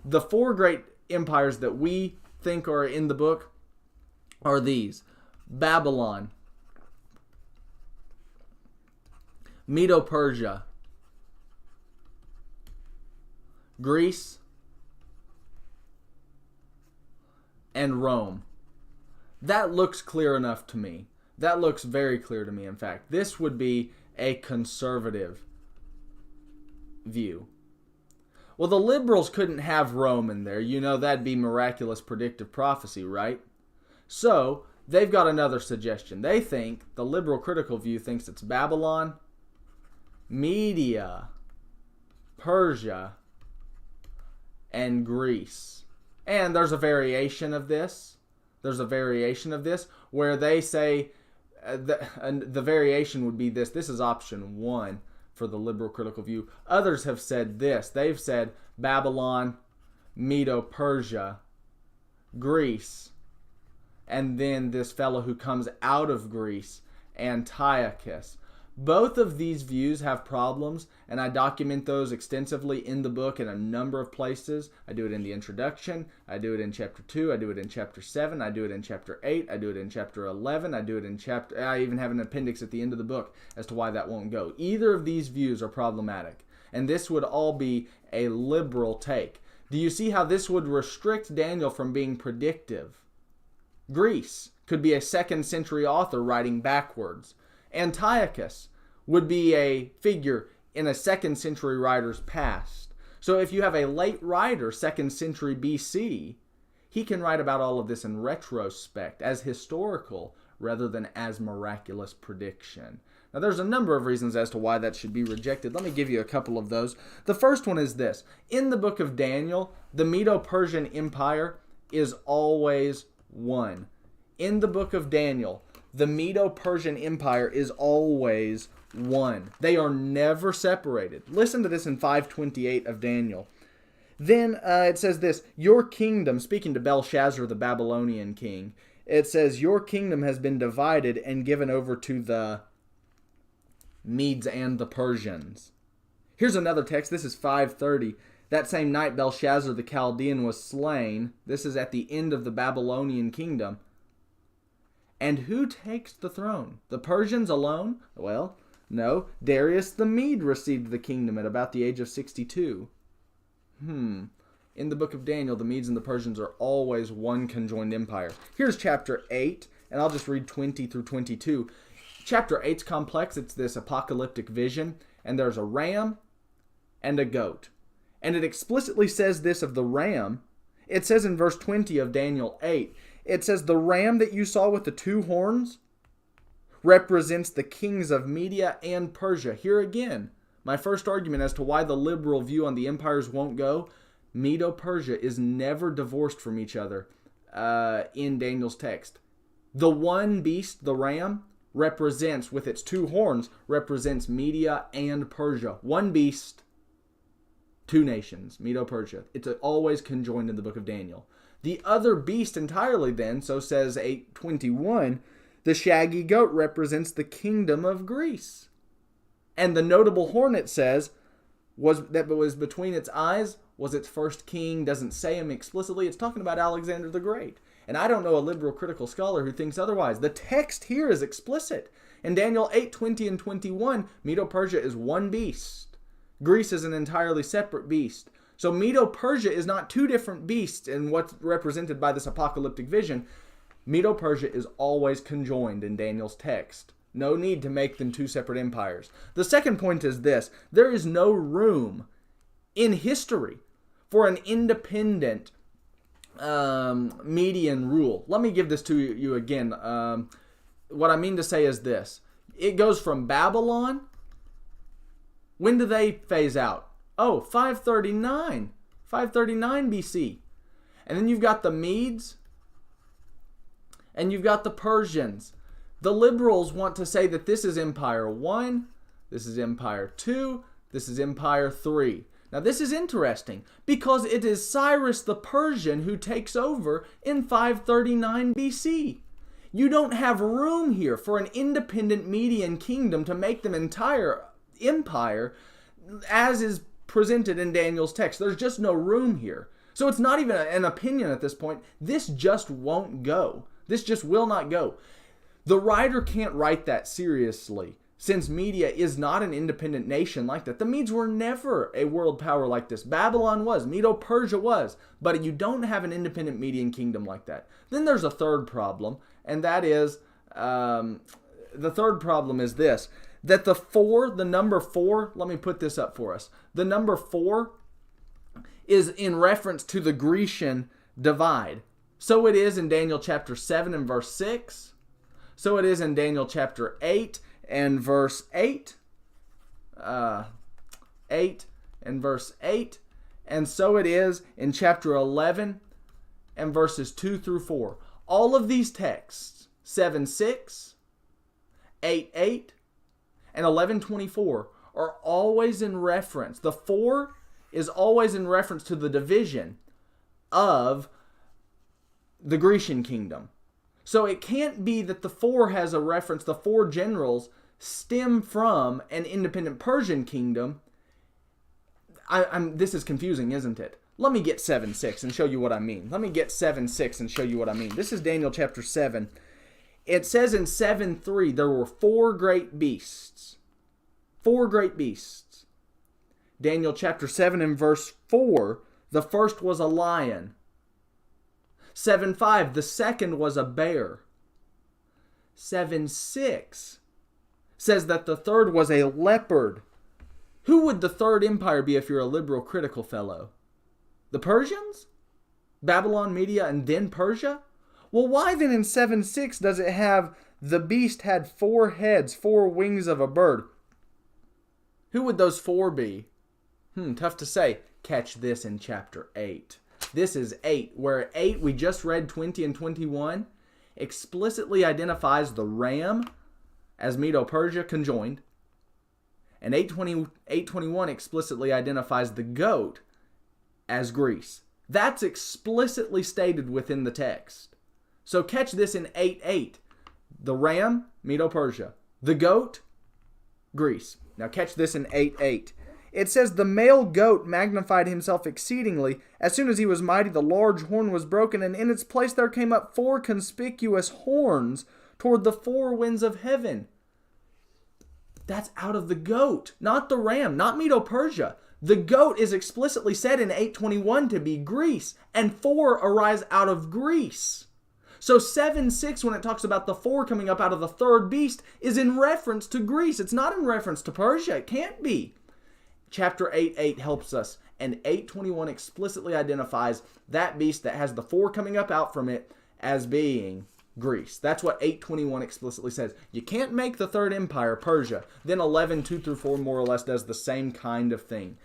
The 4 great empires that we think are in the book are these: Babylon, Medo-Persia, Greece, and Rome. That looks clear enough to me. That looks very clear to me, in fact. This would be a conservative view. Well, the liberals couldn't have Rome in there. You know, that'd be miraculous predictive prophecy, right? So, they've got another suggestion. They think, the liberal critical view thinks it's Babylon, Media, Persia, and Greece. And there's a variation of this. Where they say the variation would be this. This is option 1 for the liberal critical view. Others have said this. They've said Babylon, Medo-Persia, Greece, and then this fellow who comes out of Greece, Antiochus. Both of these views have problems, and I document those extensively in the book in a number of places. I do it in the introduction, I do it in chapter 2, I do it in chapter 7, I do it in chapter 8, I do it in chapter 11, I do it in chapter... I even have an appendix at the end of the book as to why that won't go. Either of these views are problematic, and this would all be a liberal take. Do you see how this would restrict Daniel from being predictive? Greece could be a 2nd century author writing backwards. Antiochus would be a figure in a 2nd century writer's past. So if you have a late writer, 2nd century BC, he can write about all of this in retrospect, as historical, rather than as miraculous prediction. Now there's a number of reasons as to why that should be rejected. Let me give you a couple of those. The first one is this. In the book of Daniel, the Medo-Persian Empire is always one. In the book of Daniel, the Medo-Persian Empire is always one. They are never separated. Listen to this in 5:28 of Daniel. Then it says this, your kingdom, speaking to Belshazzar, the Babylonian king, it says, your kingdom has been divided and given over to the Medes and the Persians. Here's another text. This is 5:30. That same night Belshazzar the Chaldean was slain. This is at the end of the Babylonian kingdom. And who takes the throne? The Persians alone? Well, no. Darius the Mede received the kingdom at about the age of 62. In the book of Daniel, the Medes and the Persians are always one conjoined empire. Here's chapter 8, and I'll just read 20 through 22. Chapter 8's complex. It's this apocalyptic vision, and there's a ram and a goat. And it explicitly says this of the ram. It says in verse 20 of Daniel 8, it says, the ram that you saw with the 2 horns represents the kings of Media and Persia. Here again, my first argument as to why the liberal view on the empires won't go. Medo-Persia is never divorced from each other in Daniel's text. The one beast, the ram, represents, with its 2 horns, represents Media and Persia. One beast, 2 nations, Medo-Persia. It's always conjoined in the book of Daniel. The other beast entirely then, so says 8:21, the shaggy goat represents the kingdom of Greece. And the notable horn, it says, was between its eyes, was its first king. Doesn't say him explicitly. It's talking about Alexander the Great. And I don't know a liberal critical scholar who thinks otherwise. The text here is explicit. In Daniel 8:20 and 21, Medo-Persia is one beast. Greece is an entirely separate beast. So Medo-Persia is not 2 different beasts in what's represented by this apocalyptic vision. Medo-Persia is always conjoined in Daniel's text. No need to make them 2 separate empires. The second point is this. There is no room in history for an independent Median rule. Let me give this to you again. What I mean to say is this. It goes from Babylon. When do they phase out? Oh, 539 BC. And then you've got the Medes and you've got the Persians. The liberals want to say that this is Empire 1, this is Empire 2, this is Empire 3. Now this is interesting because it is Cyrus the Persian who takes over in 539 BC. You don't have room here for an independent Median kingdom to make them entire empire as is presented in Daniel's text. There's just no room here. So it's not even an opinion at this point. This just won't go. This just will not go. The writer can't write that seriously, since Media is not an independent nation like that. The Medes were never a world power like this. Babylon was. Medo-Persia was. But you don't have an independent Median kingdom like that. Then there's a third problem, and that is, the third problem is this. That the number 4, let me put this up for us. The number 4 is in reference to the Grecian divide. So it is in Daniel chapter 7 and verse 6. So it is in Daniel chapter 8 and verse 8. 8 and verse 8. And so it is in chapter 11 and verses 2 through 4. All of these texts, 7:6, 8:8, and 11:24, are always in reference. The 4 is always in reference to the division of the Grecian kingdom. So it can't be that the 4 has a reference, the 4 generals stem from an independent Persian kingdom. This is confusing, isn't it? Let me get 7:6 and show you what I mean. Let me get 7:6 and show you what I mean. This is Daniel chapter 7. It says in 7:3 there were 4 great beasts. 4 great beasts. Daniel chapter 7 and verse 4, the first was a lion. 7:5, the second was a bear. 7:6 says that the third was a leopard. Who would the third empire be if you're a liberal critical fellow? The Persians? Babylon, Media, and then Persia? Well, why then in 7:6 does it have the beast had 4 heads, 4 wings of a bird? Who would those 4 be? Tough to say. Catch this in chapter 8. This is 8, where 8, we just read 20 and 21, explicitly identifies the ram as Medo-Persia conjoined, and 8:21 explicitly identifies the goat as Greece. That's explicitly stated within the text. So catch this in 8:8. The ram, Medo-Persia. The goat, Greece. Now catch this in 8:8. It says, the male goat magnified himself exceedingly. As soon as he was mighty, the large horn was broken, and in its place there came up 4 conspicuous horns toward the 4 winds of heaven. That's out of the goat, not the ram, not Medo-Persia. The goat is explicitly said in 8:21 to be Greece, and 4 arise out of Greece. So 7:6, when it talks about the 4 coming up out of the third beast, is in reference to Greece. It's not in reference to Persia. It can't be. Chapter 8:8 helps us, and 8:21 explicitly identifies that beast that has the 4 coming up out from it as being Greece. That's what 8:21 explicitly says. You can't make the third empire Persia. Then 11:2 through 4 more or less does the same kind of thing.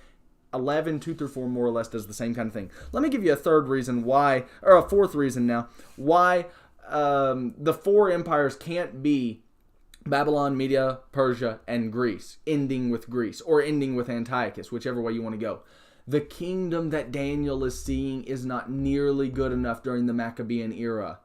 11:2 through 4 more or less does the same kind of thing. Let me give you a third reason why, or a fourth reason now, why the 4 empires can't be Babylon, Media, Persia, and Greece, ending with Greece, or ending with Antiochus, whichever way you want to go. The kingdom that Daniel is seeing is not nearly good enough during the Maccabean era.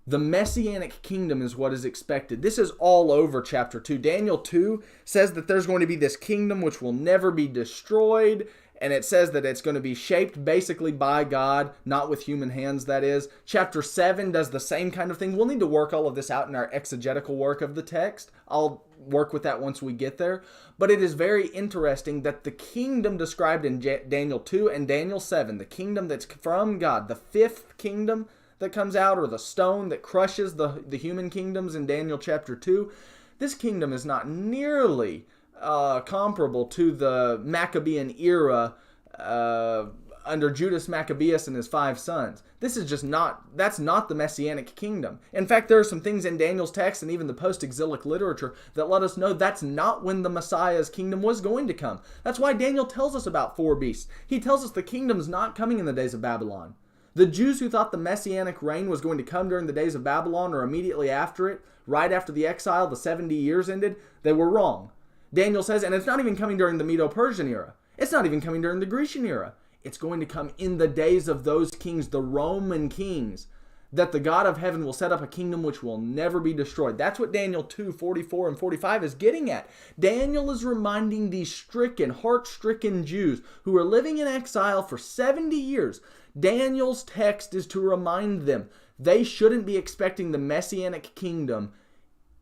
The Messianic kingdom is what is expected. This is all over chapter 2. Daniel 2 says that there's going to be this kingdom which will never be destroyed, and it says that it's going to be shaped basically by God, not with human hands, that is. Chapter 7 does the same kind of thing. We'll need to work all of this out in our exegetical work of the text. I'll work with that once we get there. But it is very interesting that the kingdom described in Daniel 2 and Daniel 7, the kingdom that's from God, the 5th kingdom that comes out, or the stone that crushes the human kingdoms in Daniel chapter 2, this kingdom is not nearly comparable to the Maccabean era under Judas Maccabeus and his 5 sons. This is just that's not the Messianic kingdom. In fact, there are some things in Daniel's text and even the post-exilic literature that let us know that's not when the Messiah's kingdom was going to come. That's why Daniel tells us about 4 beasts. He tells us the kingdom's not coming in the days of Babylon. The Jews who thought the Messianic reign was going to come during the days of Babylon or immediately after it, right after the exile, the 70 years ended, they were wrong. Daniel says, and it's not even coming during the Medo-Persian era. It's not even coming during the Grecian era. It's going to come in the days of those kings, the Roman kings, that the God of heaven will set up a kingdom which will never be destroyed. That's what Daniel 2, 44 and 45 is getting at. Daniel is reminding these heart-stricken Jews who are living in exile for 70 years. Daniel's text is to remind them they shouldn't be expecting the Messianic kingdom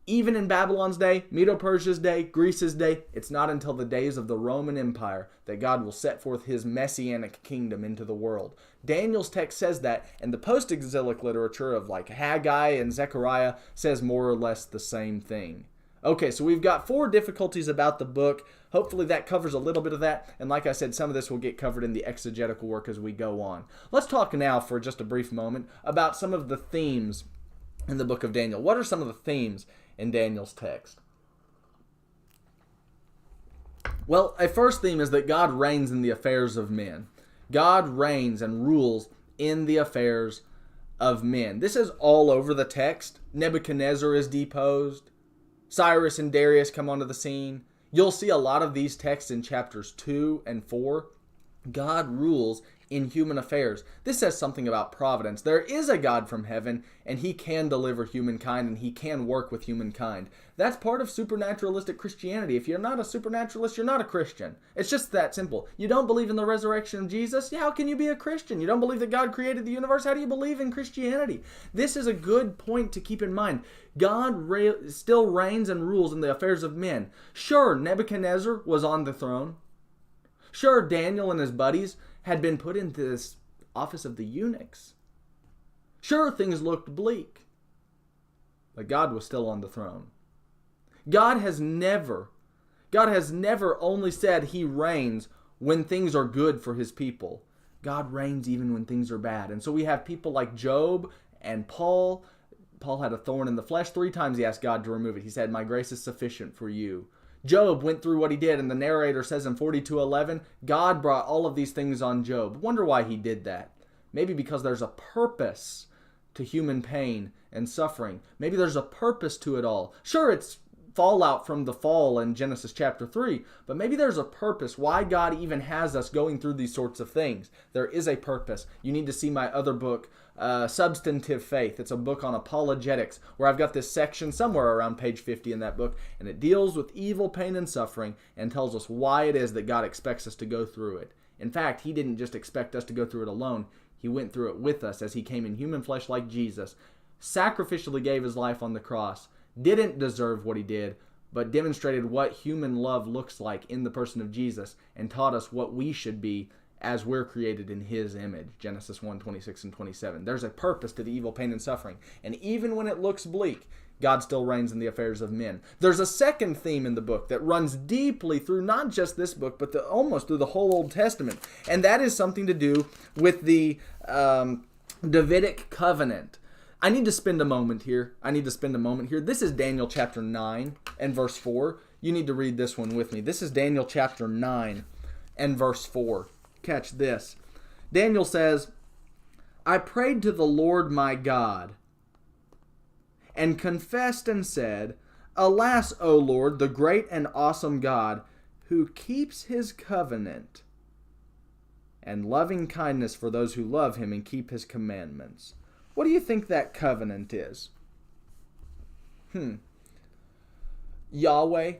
even in Babylon's day, Medo-Persia's day, Greece's day. It's not until the days of the Roman Empire that God will set forth his Messianic kingdom into the world. Daniel's text says that, and the post-exilic literature of like Haggai and Zechariah says more or less the same thing. Okay, so we've got 4 difficulties about the book. Hopefully that covers a little bit of that. And like I said, some of this will get covered in the exegetical work as we go on. Let's talk now for just a brief moment about some of the themes in the book of Daniel. What are some of the themes in Daniel's text? Well, a first theme is that God reigns in the affairs of men. God reigns and rules in the affairs of men. This is all over the text. Nebuchadnezzar is deposed. Cyrus and Darius come onto the scene. You'll see a lot of these texts in chapters 2 and 4. God rules in human affairs. This says something about providence. There is a God from heaven, and he can deliver humankind, and he can work with humankind. That's part of supernaturalistic Christianity. If you're not a supernaturalist, you're not a Christian. It's just that simple. You don't believe in the resurrection of Jesus? How can you be a Christian? You don't believe that God created the universe? How do you believe in Christianity? This is a good point to keep in mind. God still reigns and rules in the affairs of men. Sure, Nebuchadnezzar was on the throne. Sure, Daniel and his buddies had been put into this office of the eunuchs. Sure, things looked bleak, but God was still on the throne. God has never only said he reigns when things are good for his people. God reigns even when things are bad. And so we have people like Job and Paul. Paul had a thorn in the flesh. 3 times he asked God to remove it. He said, "My grace is sufficient for you." Job went through what he did, and the narrator says in 42:11, God brought all of these things on Job. Wonder why he did that. Maybe because there's a purpose to human pain and suffering. Maybe there's a purpose to it all. Sure, it's fallout from the fall in Genesis chapter 3, but maybe there's a purpose why God even has us going through these sorts of things. There is a purpose. You need to see my other book, Substantive Faith. It's a book on apologetics, where I've got this section somewhere around page 50 in that book, and it deals with evil, pain, and suffering, and tells us why it is that God expects us to go through it. In fact, he didn't just expect us to go through it alone. He went through it with us as he came in human flesh like Jesus, sacrificially gave his life on the cross, didn't deserve what he did, but demonstrated what human love looks like in the person of Jesus, and taught us what we should be as we're created in his image. Genesis 1:26 and 27. There's a purpose to the evil, pain, and suffering. And even when it looks bleak, God still reigns in the affairs of men. There's a second theme in the book that runs deeply through not just this book, but almost through the whole Old Testament. And that is something to do with the Davidic covenant. I need to spend a moment here. This is Daniel chapter 9 and verse 4. You need to read this one with me. This is Daniel chapter 9 and verse 4. Catch this. Daniel says, I prayed to the Lord my God and confessed and said, Alas, O Lord, the great and awesome God, who keeps his covenant and loving kindness for those who love him and keep his commandments. What do you think that covenant is? Yahweh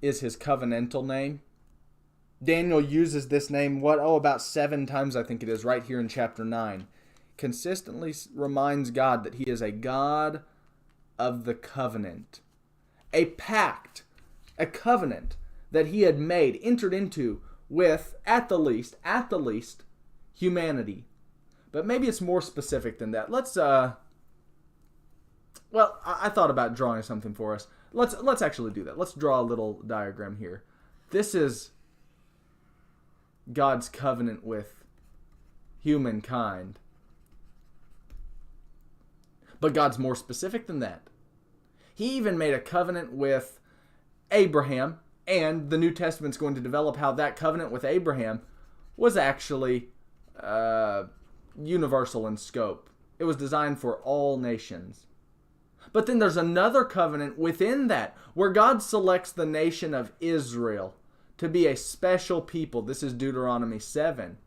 is his covenantal name. Daniel uses this name, about 7 times I think it is, right here in chapter 9. Consistently reminds God that he is a God of the covenant. A pact, a covenant that he had entered into with, at the least, humanity. But maybe it's more specific than that. I thought about drawing something for us. Let's actually do that. Let's draw a little diagram here. This is God's covenant with humankind. But God's more specific than that. He even made a covenant with Abraham, and the New Testament's going to develop how that covenant with Abraham was actually universal in scope. It was designed for all nations. But then there's another covenant within that, where God selects the nation of Israel to be a special people. This is Deuteronomy 7.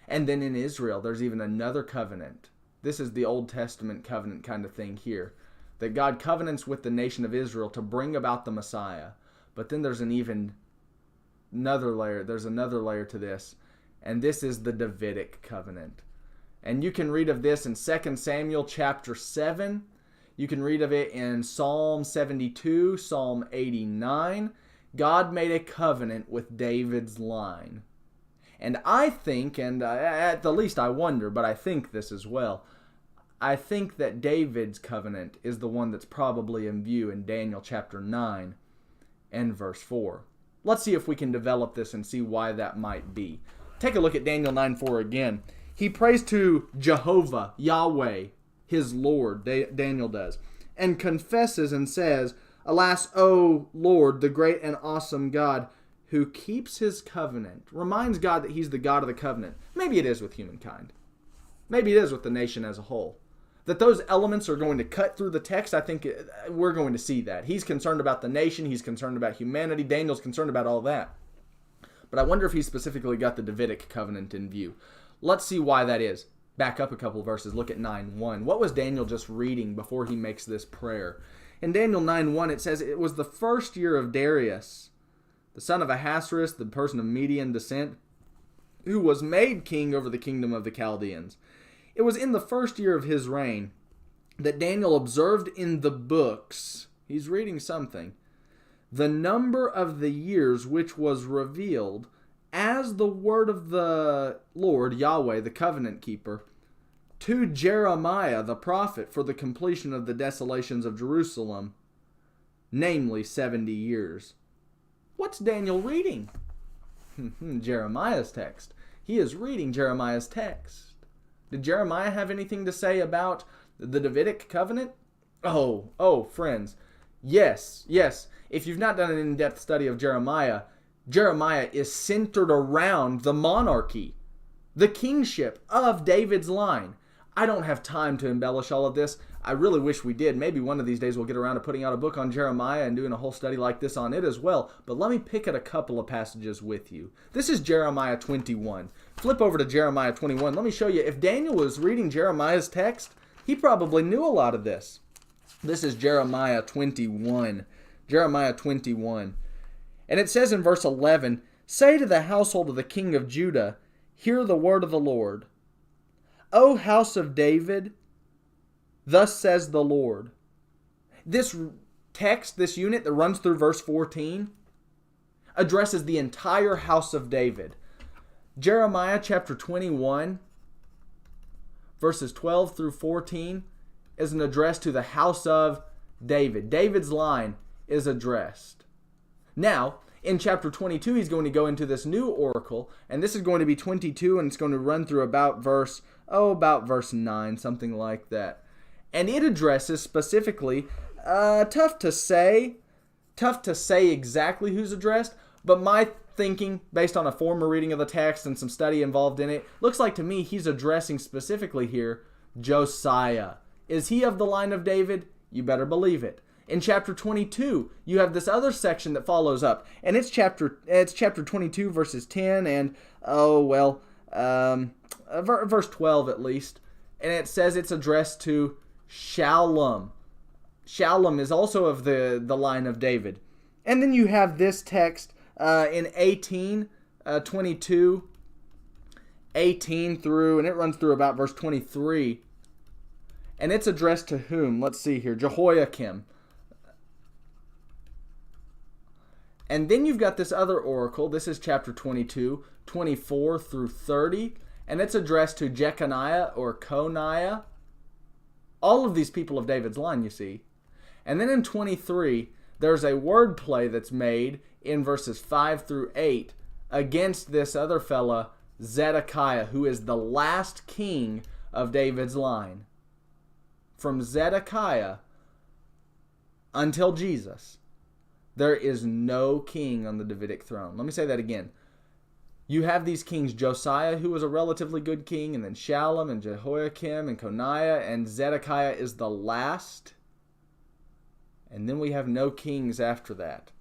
And then in Israel, there's even another covenant. This is the Old Testament covenant kind of thing here. That God covenants with the nation of Israel to bring about the Messiah. But then there's another layer. There's another layer to this. And this is the Davidic covenant. And you can read of this in 2 Samuel chapter 7. You can read of it in Psalm 72, Psalm 89. God made a covenant with David's line. And I think, and at the least I wonder, but I think this as well, I think that David's covenant is the one that's probably in view in Daniel chapter 9 and verse 4. Let's see if we can develop this and see why that might be. Take a look at Daniel 9:4 again. He prays to Jehovah, Yahweh, his Lord, Daniel does, and confesses and says, "Alas, O Lord, the great and awesome God, who keeps his covenant." Reminds God that he's the God of the covenant. Maybe it is with humankind. Maybe it is with the nation as a whole. That those elements are going to cut through the text, I think we're going to see that. He's concerned about the nation. He's concerned about humanity. Daniel's concerned about all that. But I wonder if he specifically got the Davidic covenant in view. Let's see why that is. Back up a couple verses. Look at 9:1. What was Daniel just reading before he makes this prayer? In Daniel 9:1, it says, "It was the first year of Darius, the son of Ahasuerus, the person of Median descent, who was made king over the kingdom of the Chaldeans. It was in the first year of his reign that Daniel observed in the books," he's reading something, "the number of the years which was revealed as the word of the Lord, Yahweh, the covenant keeper, to Jeremiah the prophet for the completion of the desolations of Jerusalem, namely 70 years. What's Daniel reading? Jeremiah's text. He is reading Jeremiah's text. Did Jeremiah have anything to say about the Davidic covenant? Oh, friends. Yes. If you've not done an in-depth study of Jeremiah, Jeremiah is centered around the monarchy, the kingship of David's line. I don't have time to embellish all of this. I really wish we did. Maybe one of these days we'll get around to putting out a book on Jeremiah and doing a whole study like this on it as well. But let me pick at a couple of passages with you. This is Jeremiah 21. Flip over to Jeremiah 21. Let me show you. If Daniel was reading Jeremiah's text, he probably knew a lot of this. This is Jeremiah 21. Jeremiah 21. And it says in verse 11, "Say to the household of the king of Judah, hear the word of the Lord. O house of David, thus says the Lord." This text, this unit that runs through verse 14, addresses the entire house of David. Jeremiah chapter 21, verses 12 through 14, is an address to the house of David. David's line is addressed. Now, in chapter 22, he's going to go into this new oracle, and this is going to be 22, and it's going to run through about verse 9, something like that. And it addresses specifically, tough to say exactly who's addressed, but my thinking, based on a former reading of the text and some study involved in it, looks like to me he's addressing specifically here Josiah. Is he of the line of David? You better believe it. In chapter 22, you have this other section that follows up, and it's chapter 22, verses 10 and verse 12 at least, and it says it's addressed to Shallum. Shallum is also of the line of David. And then you have this text in 22, 18 through, and it runs through about verse 23, and it's addressed to whom? Let's see here, Jehoiakim. And then you've got this other oracle. This is chapter 22, 24 through 30. And it's addressed to Jeconiah or Coniah. All of these people of David's line, you see. And then in 23, there's a wordplay that's made in verses 5 through 8 against this other fella, Zedekiah, who is the last king of David's line. From Zedekiah until Jesus, there is no king on the Davidic throne. Let me say that again. You have these kings, Josiah, who was a relatively good king, and then Shallum and Jehoiakim and Coniah, and Zedekiah is the last. And then we have no kings after that.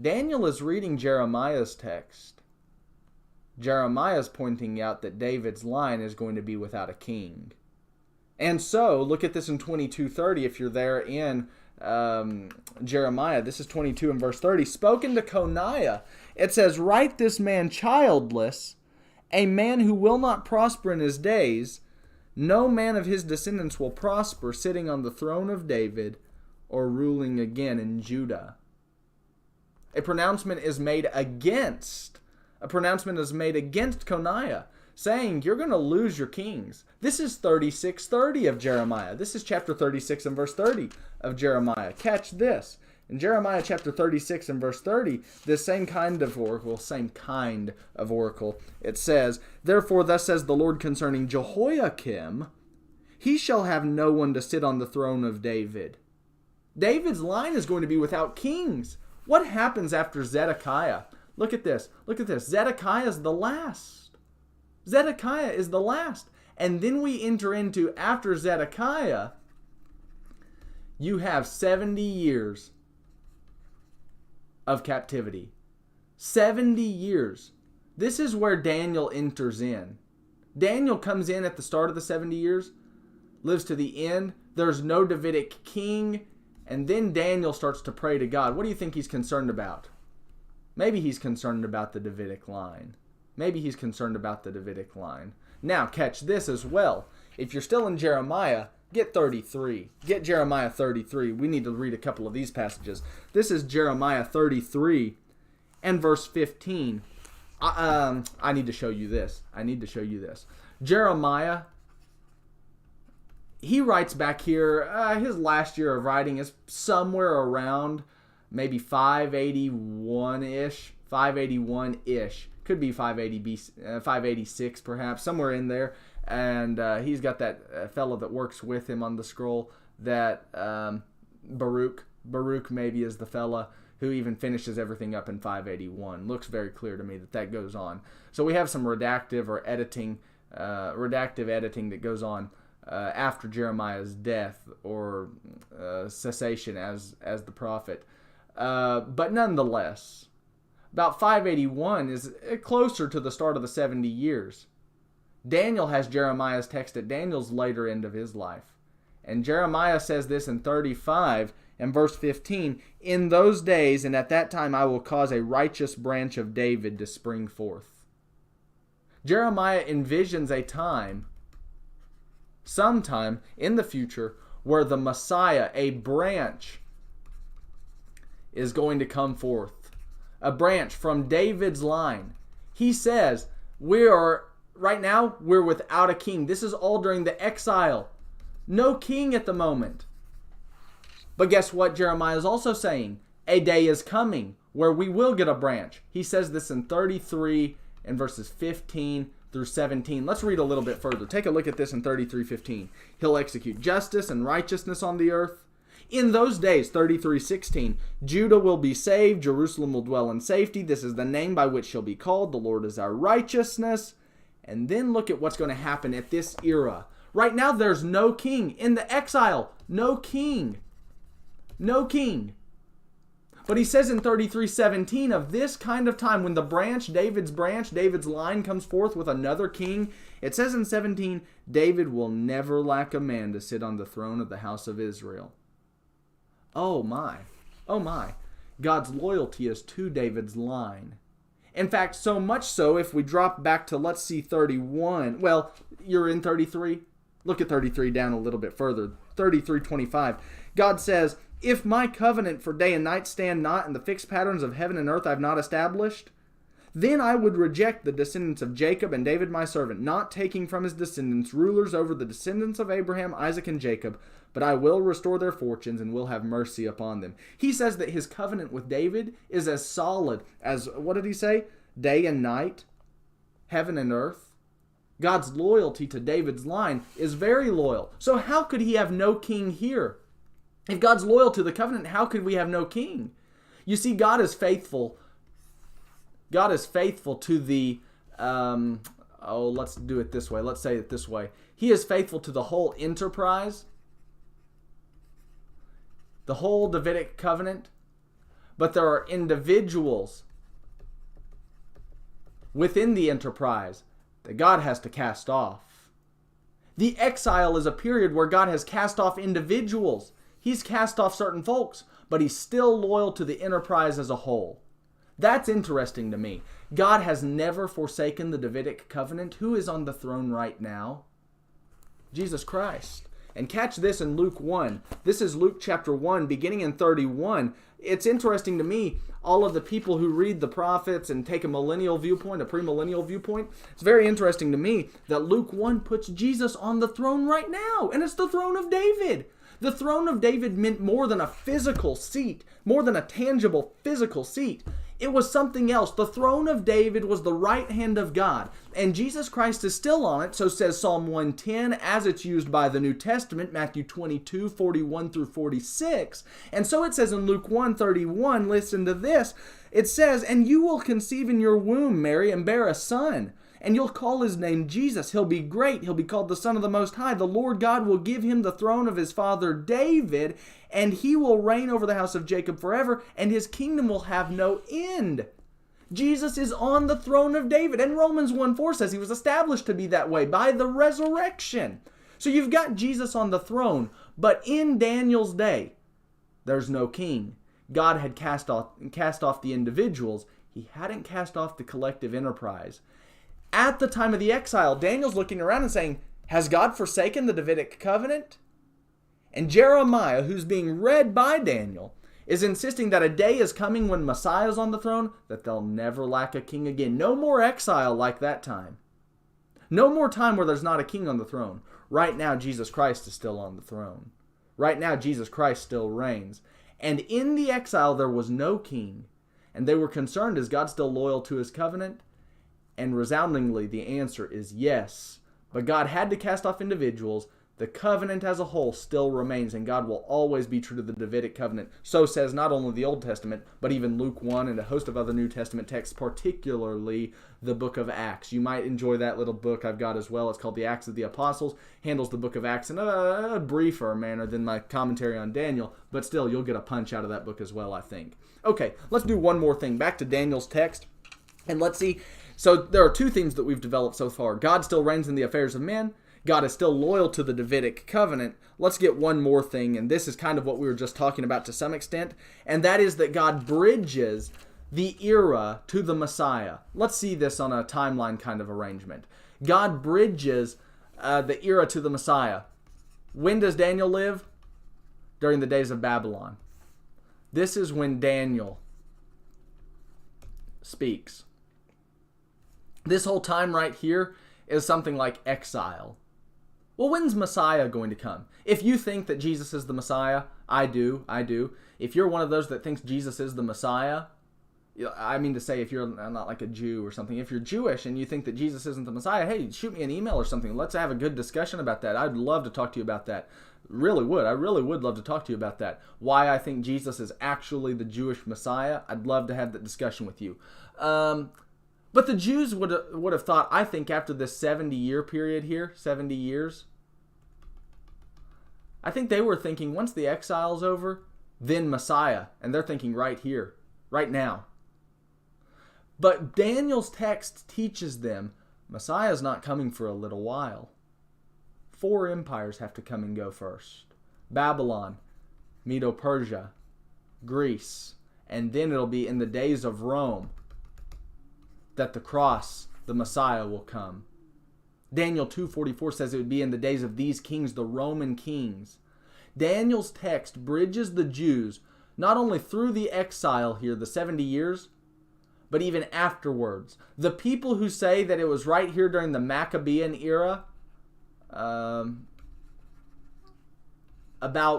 Daniel is reading Jeremiah's text. Jeremiah is pointing out that David's line is going to be without a king. And so, look at this in 22:30 if you're there in Jeremiah. This is 22 and verse 30. "Spoken to Coniah," it says, "Write this man childless, a man who will not prosper in his days. No man of his descendants will prosper, sitting on the throne of David or ruling again in Judah." A pronouncement is made against Coniah, saying you're going to lose your kings. This is 36:30 of Jeremiah. This is chapter 36 and verse 30 of Jeremiah. Catch this. In Jeremiah chapter 36 and verse 30, this same kind of oracle, it says, "Therefore thus says the Lord concerning Jehoiakim, he shall have no one to sit on the throne of David." David's line is going to be without kings. What happens after Zedekiah? Look at this. Look at this. Zedekiah is the last. Zedekiah is the last. And then we enter into, after Zedekiah, you have 70 years of captivity. 70 years. This is where Daniel enters in. Daniel comes in at the start of the 70 years, lives to the end. There's no Davidic king. And then Daniel starts to pray to God. What do you think he's concerned about? Maybe he's concerned about the Davidic line. Maybe he's concerned about the Davidic line. Now, catch this as well. If you're still in Jeremiah, get 33. Get Jeremiah 33. We need to read a couple of these passages. This is Jeremiah 33 and verse 15. I need to show you this. Jeremiah, he writes back here, his last year of writing is somewhere around maybe 581-ish. Could be 586 perhaps, somewhere in there. And he's got that fellow that works with him on the scroll, that Baruch maybe is the fella who even finishes everything up in 581. Looks very clear to me that goes on. So we have some redactive editing that goes on after Jeremiah's death or cessation as the prophet. But nonetheless, about 581 is closer to the start of the 70 years. Daniel has Jeremiah's text at Daniel's later end of his life. And Jeremiah says this in 35 and verse 15, "In those days and at that time I will cause a righteous branch of David to spring forth." Jeremiah envisions a time, sometime in the future, where the Messiah, a branch, is going to come forth. A branch from David's line. He says, right now, we're without a king. This is all during the exile. No king at the moment. But guess what Jeremiah is also saying? A day is coming where we will get a branch. He says this in 33 and verses 15 through 17. Let's read a little bit further. Take a look at this in 33:15. "He'll execute justice and righteousness on the earth. In those days," 33:16, "Judah will be saved, Jerusalem will dwell in safety. This is the name by which she'll be called. The Lord is our righteousness." And then look at what's going to happen at this era. Right now, there's no king. In the exile, no king. No king. But he says in 33:17 of this kind of time, when the David's line comes forth with another king, it says in 17, "David will never lack a man to sit on the throne of the house of Israel." Oh my. Oh my. God's loyalty is to David's line. In fact, so much so, if we drop back to, let's see, 31. Well, you're in 33. Look at 33 down a little bit further. 33:25. God says, "If my covenant for day and night stand not, and the fixed patterns of heaven and earth I have not established, then I would reject the descendants of Jacob and David my servant, not taking from his descendants rulers over the descendants of Abraham, Isaac, and Jacob, but I will restore their fortunes and will have mercy upon them." He says that his covenant with David is as solid as, what did he say? Day and night, heaven and earth. God's loyalty to David's line is very loyal. So how could he have no king here? If God's loyal to the covenant, how could we have no king? You see, God is faithful. God is faithful to the, let's do it this way. Let's say it this way. He is faithful to the whole enterprise, the whole Davidic covenant, but there are individuals within the enterprise that God has to cast off. The exile is a period where God has cast off individuals. He's cast off certain folks, but he's still loyal to the enterprise as a whole. That's interesting to me. God has never forsaken the Davidic covenant. Who is on the throne right now? Jesus Christ. And catch this in Luke 1. This is Luke chapter 1, beginning in 31. It's interesting to me. all of the people who read the prophets and take a millennial viewpoint, a premillennial viewpoint, it's very interesting to me that Luke 1 puts Jesus on the throne right now, and it's the throne of David. The throne of David meant more than a physical seat, more than a tangible physical seat. It was something else. The throne of David was the right hand of God, and Jesus Christ is still on it, so says Psalm 110, as it's used by the New Testament, Matthew 22, 41 through 46. And so it says in Luke 1:31, listen to this, it says, "And you will conceive in your womb, Mary, and bear a son, and you'll call his name Jesus. He'll be great. He'll be called the Son of the Most High. The Lord God will give him the throne of his father David, and he will reign over the house of Jacob forever, and his kingdom will have no end." Jesus is on the throne of David, and Romans 1:4 says he was established to be that way by the resurrection. So you've got Jesus on the throne, but in Daniel's day, there's no king. God had cast off the individuals. He hadn't cast off the collective enterprise. At the time of the exile, Daniel's looking around and saying, has God forsaken the Davidic covenant? And Jeremiah, who's being read by Daniel, is insisting that a day is coming when Messiah is on the throne, that they'll never lack a king again. No more exile like that time. No more time where there's not a king on the throne. Right now, Jesus Christ is still on the throne. Right now, Jesus Christ still reigns. And in the exile, there was no king. And they were concerned, is God still loyal to his covenant? And resoundingly, the answer is yes. But God had to cast off individuals. The covenant as a whole still remains, and God will always be true to the Davidic covenant. So says not only the Old Testament, but even Luke 1 and a host of other New Testament texts, particularly the book of Acts. You might enjoy that little book I've got as well. It's called the Acts of the Apostles. Handles the book of Acts in a briefer manner than my commentary on Daniel, but still, you'll get a punch out of that book as well, I think. Okay, let's do one more thing. Back to Daniel's text, and let's see. So there are two themes that we've developed so far. God still reigns in the affairs of men. God is still loyal to the Davidic covenant. Let's get one more thing, and this is kind of what we were just talking about to some extent, and that is that God bridges the era to the Messiah. Let's see this on a timeline kind of arrangement. God bridges the era to the Messiah. When does Daniel live? During the days of Babylon. This is when Daniel speaks. This whole time right here is something like exile. Well, when's Messiah going to come? If you think that Jesus is the Messiah, I do. If you're one of those that thinks Jesus is the Messiah, I mean to say if you're not like a Jew or something, if you're Jewish and you think that Jesus isn't the Messiah, hey, shoot me an email or something. Let's have a good discussion about that. I'd love to talk to you about that. I really would love to talk to you about that. Why I think Jesus is actually the Jewish Messiah. I'd love to have that discussion with you. But the Jews would have thought, I think after this 70-year period here, 70 years, I think they were thinking once the exile's over, then Messiah. And they're thinking right here, right now. But Daniel's text teaches them Messiah's not coming for a little while. 4 empires have to come and go first. Babylon, Medo-Persia, Greece, and then it'll be in the days of Rome that the cross, the Messiah, will come. Daniel 2:44 says it would be in the days of these kings, the Roman kings. Daniel's text bridges the Jews not only through the exile here, the 70 years, but even afterwards. The people who say that it was right here during the Maccabean era, about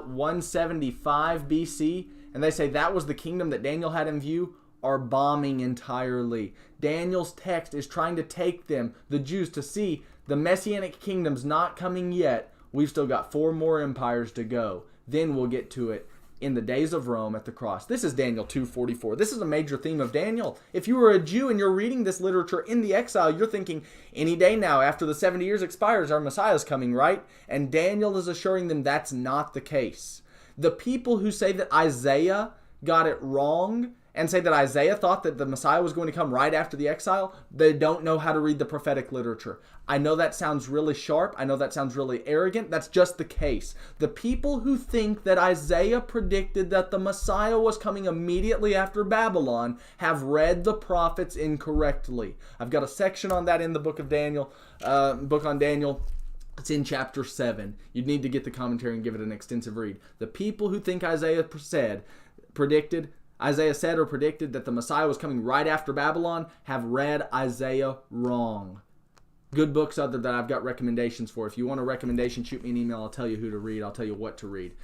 175 BC, and they say that was the kingdom that Daniel had in view, are bombing entirely. Daniel's text is trying to take them, the Jews, to see the Messianic kingdom's not coming yet. We've still got 4 more empires to go. Then we'll get to it in the days of Rome at the cross. This is Daniel 2:44. This is a major theme of Daniel. If you were a Jew and you're reading this literature in the exile, you're thinking, any day now, after the 70 years expires, our Messiah's coming, right? And Daniel is assuring them that's not the case. The people who say that Isaiah got it wrong and say that Isaiah thought that the Messiah was going to come right after the exile, they don't know how to read the prophetic literature. I know that sounds really sharp. I know that sounds really arrogant. That's just the case. The people who think that Isaiah predicted that the Messiah was coming immediately after Babylon have read the prophets incorrectly. I've got a section on that in the book of Daniel, book on Daniel. It's in chapter 7. You'd need to get the commentary and give it an extensive read. The people who think Isaiah predicted Isaiah said or predicted that the Messiah was coming right after Babylon have read Isaiah wrong. Good books other that I've got recommendations for. If you want a recommendation, shoot me an email. I'll tell you who to read. I'll tell you what to read.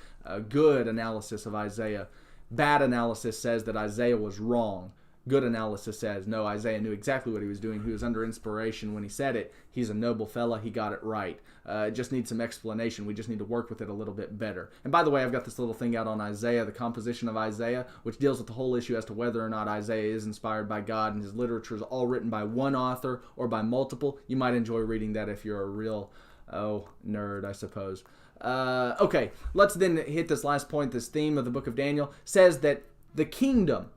Good analysis of Isaiah. Bad analysis says that Isaiah was wrong. Good analysis says, no, Isaiah knew exactly what he was doing. He was under inspiration when he said it. He's a noble fella. He got it right. It just needs some explanation. We just need to work with it a little bit better. And by the way, I've got this little thing out on Isaiah, the composition of Isaiah, which deals with the whole issue as to whether or not Isaiah is inspired by God and his literature is all written by one author or by multiple. You might enjoy reading that if you're a real, nerd, I suppose. Okay, let's then hit this last point. This theme of the book of Daniel says that the kingdom,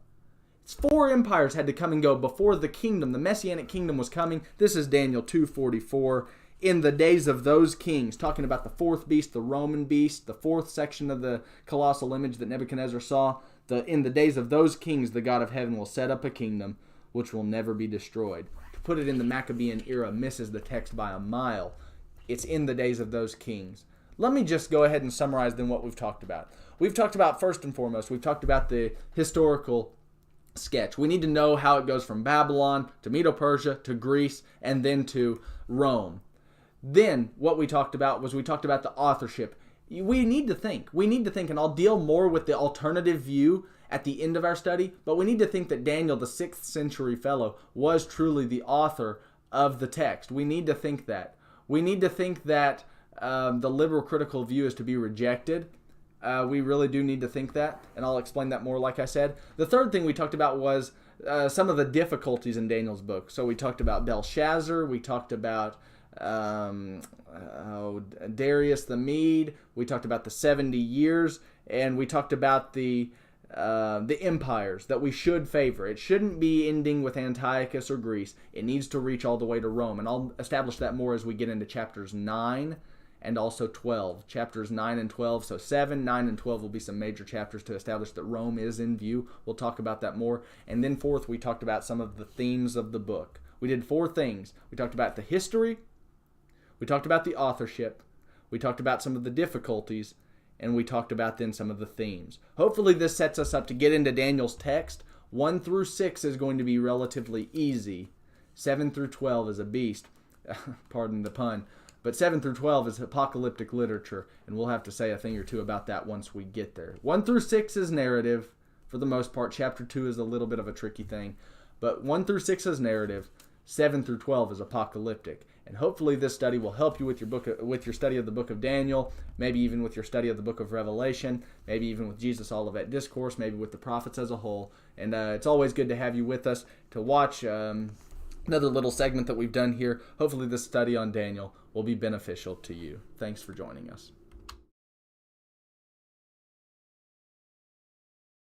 4 empires had to come and go before the kingdom, the Messianic kingdom, was coming. This is Daniel 2:44. In the days of those kings, talking about the 4th beast, the Roman beast, the 4th section of the colossal image that Nebuchadnezzar saw. In the days of those kings, the God of heaven will set up a kingdom which will never be destroyed. To put it in the Maccabean era misses the text by a mile. It's in the days of those kings. Let me just go ahead and summarize then what we've talked about. We've talked about, first and foremost, we've talked about the historical sketch. We need to know how it goes from Babylon to Medo-Persia to Greece and then to Rome. Then what we talked about was the authorship. We need to think, and I'll deal more with the alternative view at the end of our study, but we need to think that Daniel, the 6th century fellow, was truly the author of the text. We need to think that. We need to think that the liberal critical view is to be rejected. We really do need to think that, and I'll explain that more like I said. The third thing we talked about was some of the difficulties in Daniel's book. So we talked about Belshazzar, we talked about Darius the Mede, we talked about the 70 years, and we talked about the empires that we should favor. It shouldn't be ending with Antiochus or Greece. It needs to reach all the way to Rome, and I'll establish that more as we get into chapters 9 and also 12. Chapters 9 and 12, so 7, 9, and 12 will be some major chapters to establish that Rome is in view. We'll talk about that more. And then fourth, we talked about some of the themes of the book. We did 4 things. We talked about the history, we talked about the authorship, we talked about some of the difficulties, and we talked about then some of the themes. Hopefully this sets us up to get into Daniel's text. 1 through 6 is going to be relatively easy. 7 through 12 is a beast. Pardon the pun. But 7 through 12 is apocalyptic literature, and we'll have to say a thing or two about that once we get there. 1 through 6 is narrative, for the most part. Chapter 2 is a little bit of a tricky thing. But 1 through 6 is narrative. 7 through 12 is apocalyptic. And hopefully this study will help you with your study of the book of Daniel, maybe even with your study of the book of Revelation, maybe even with Jesus Olivet Discourse, maybe with the prophets as a whole. And it's always good to have you with us to watch another little segment that we've done here. Hopefully this study on Daniel will be beneficial to you. Thanks for joining us.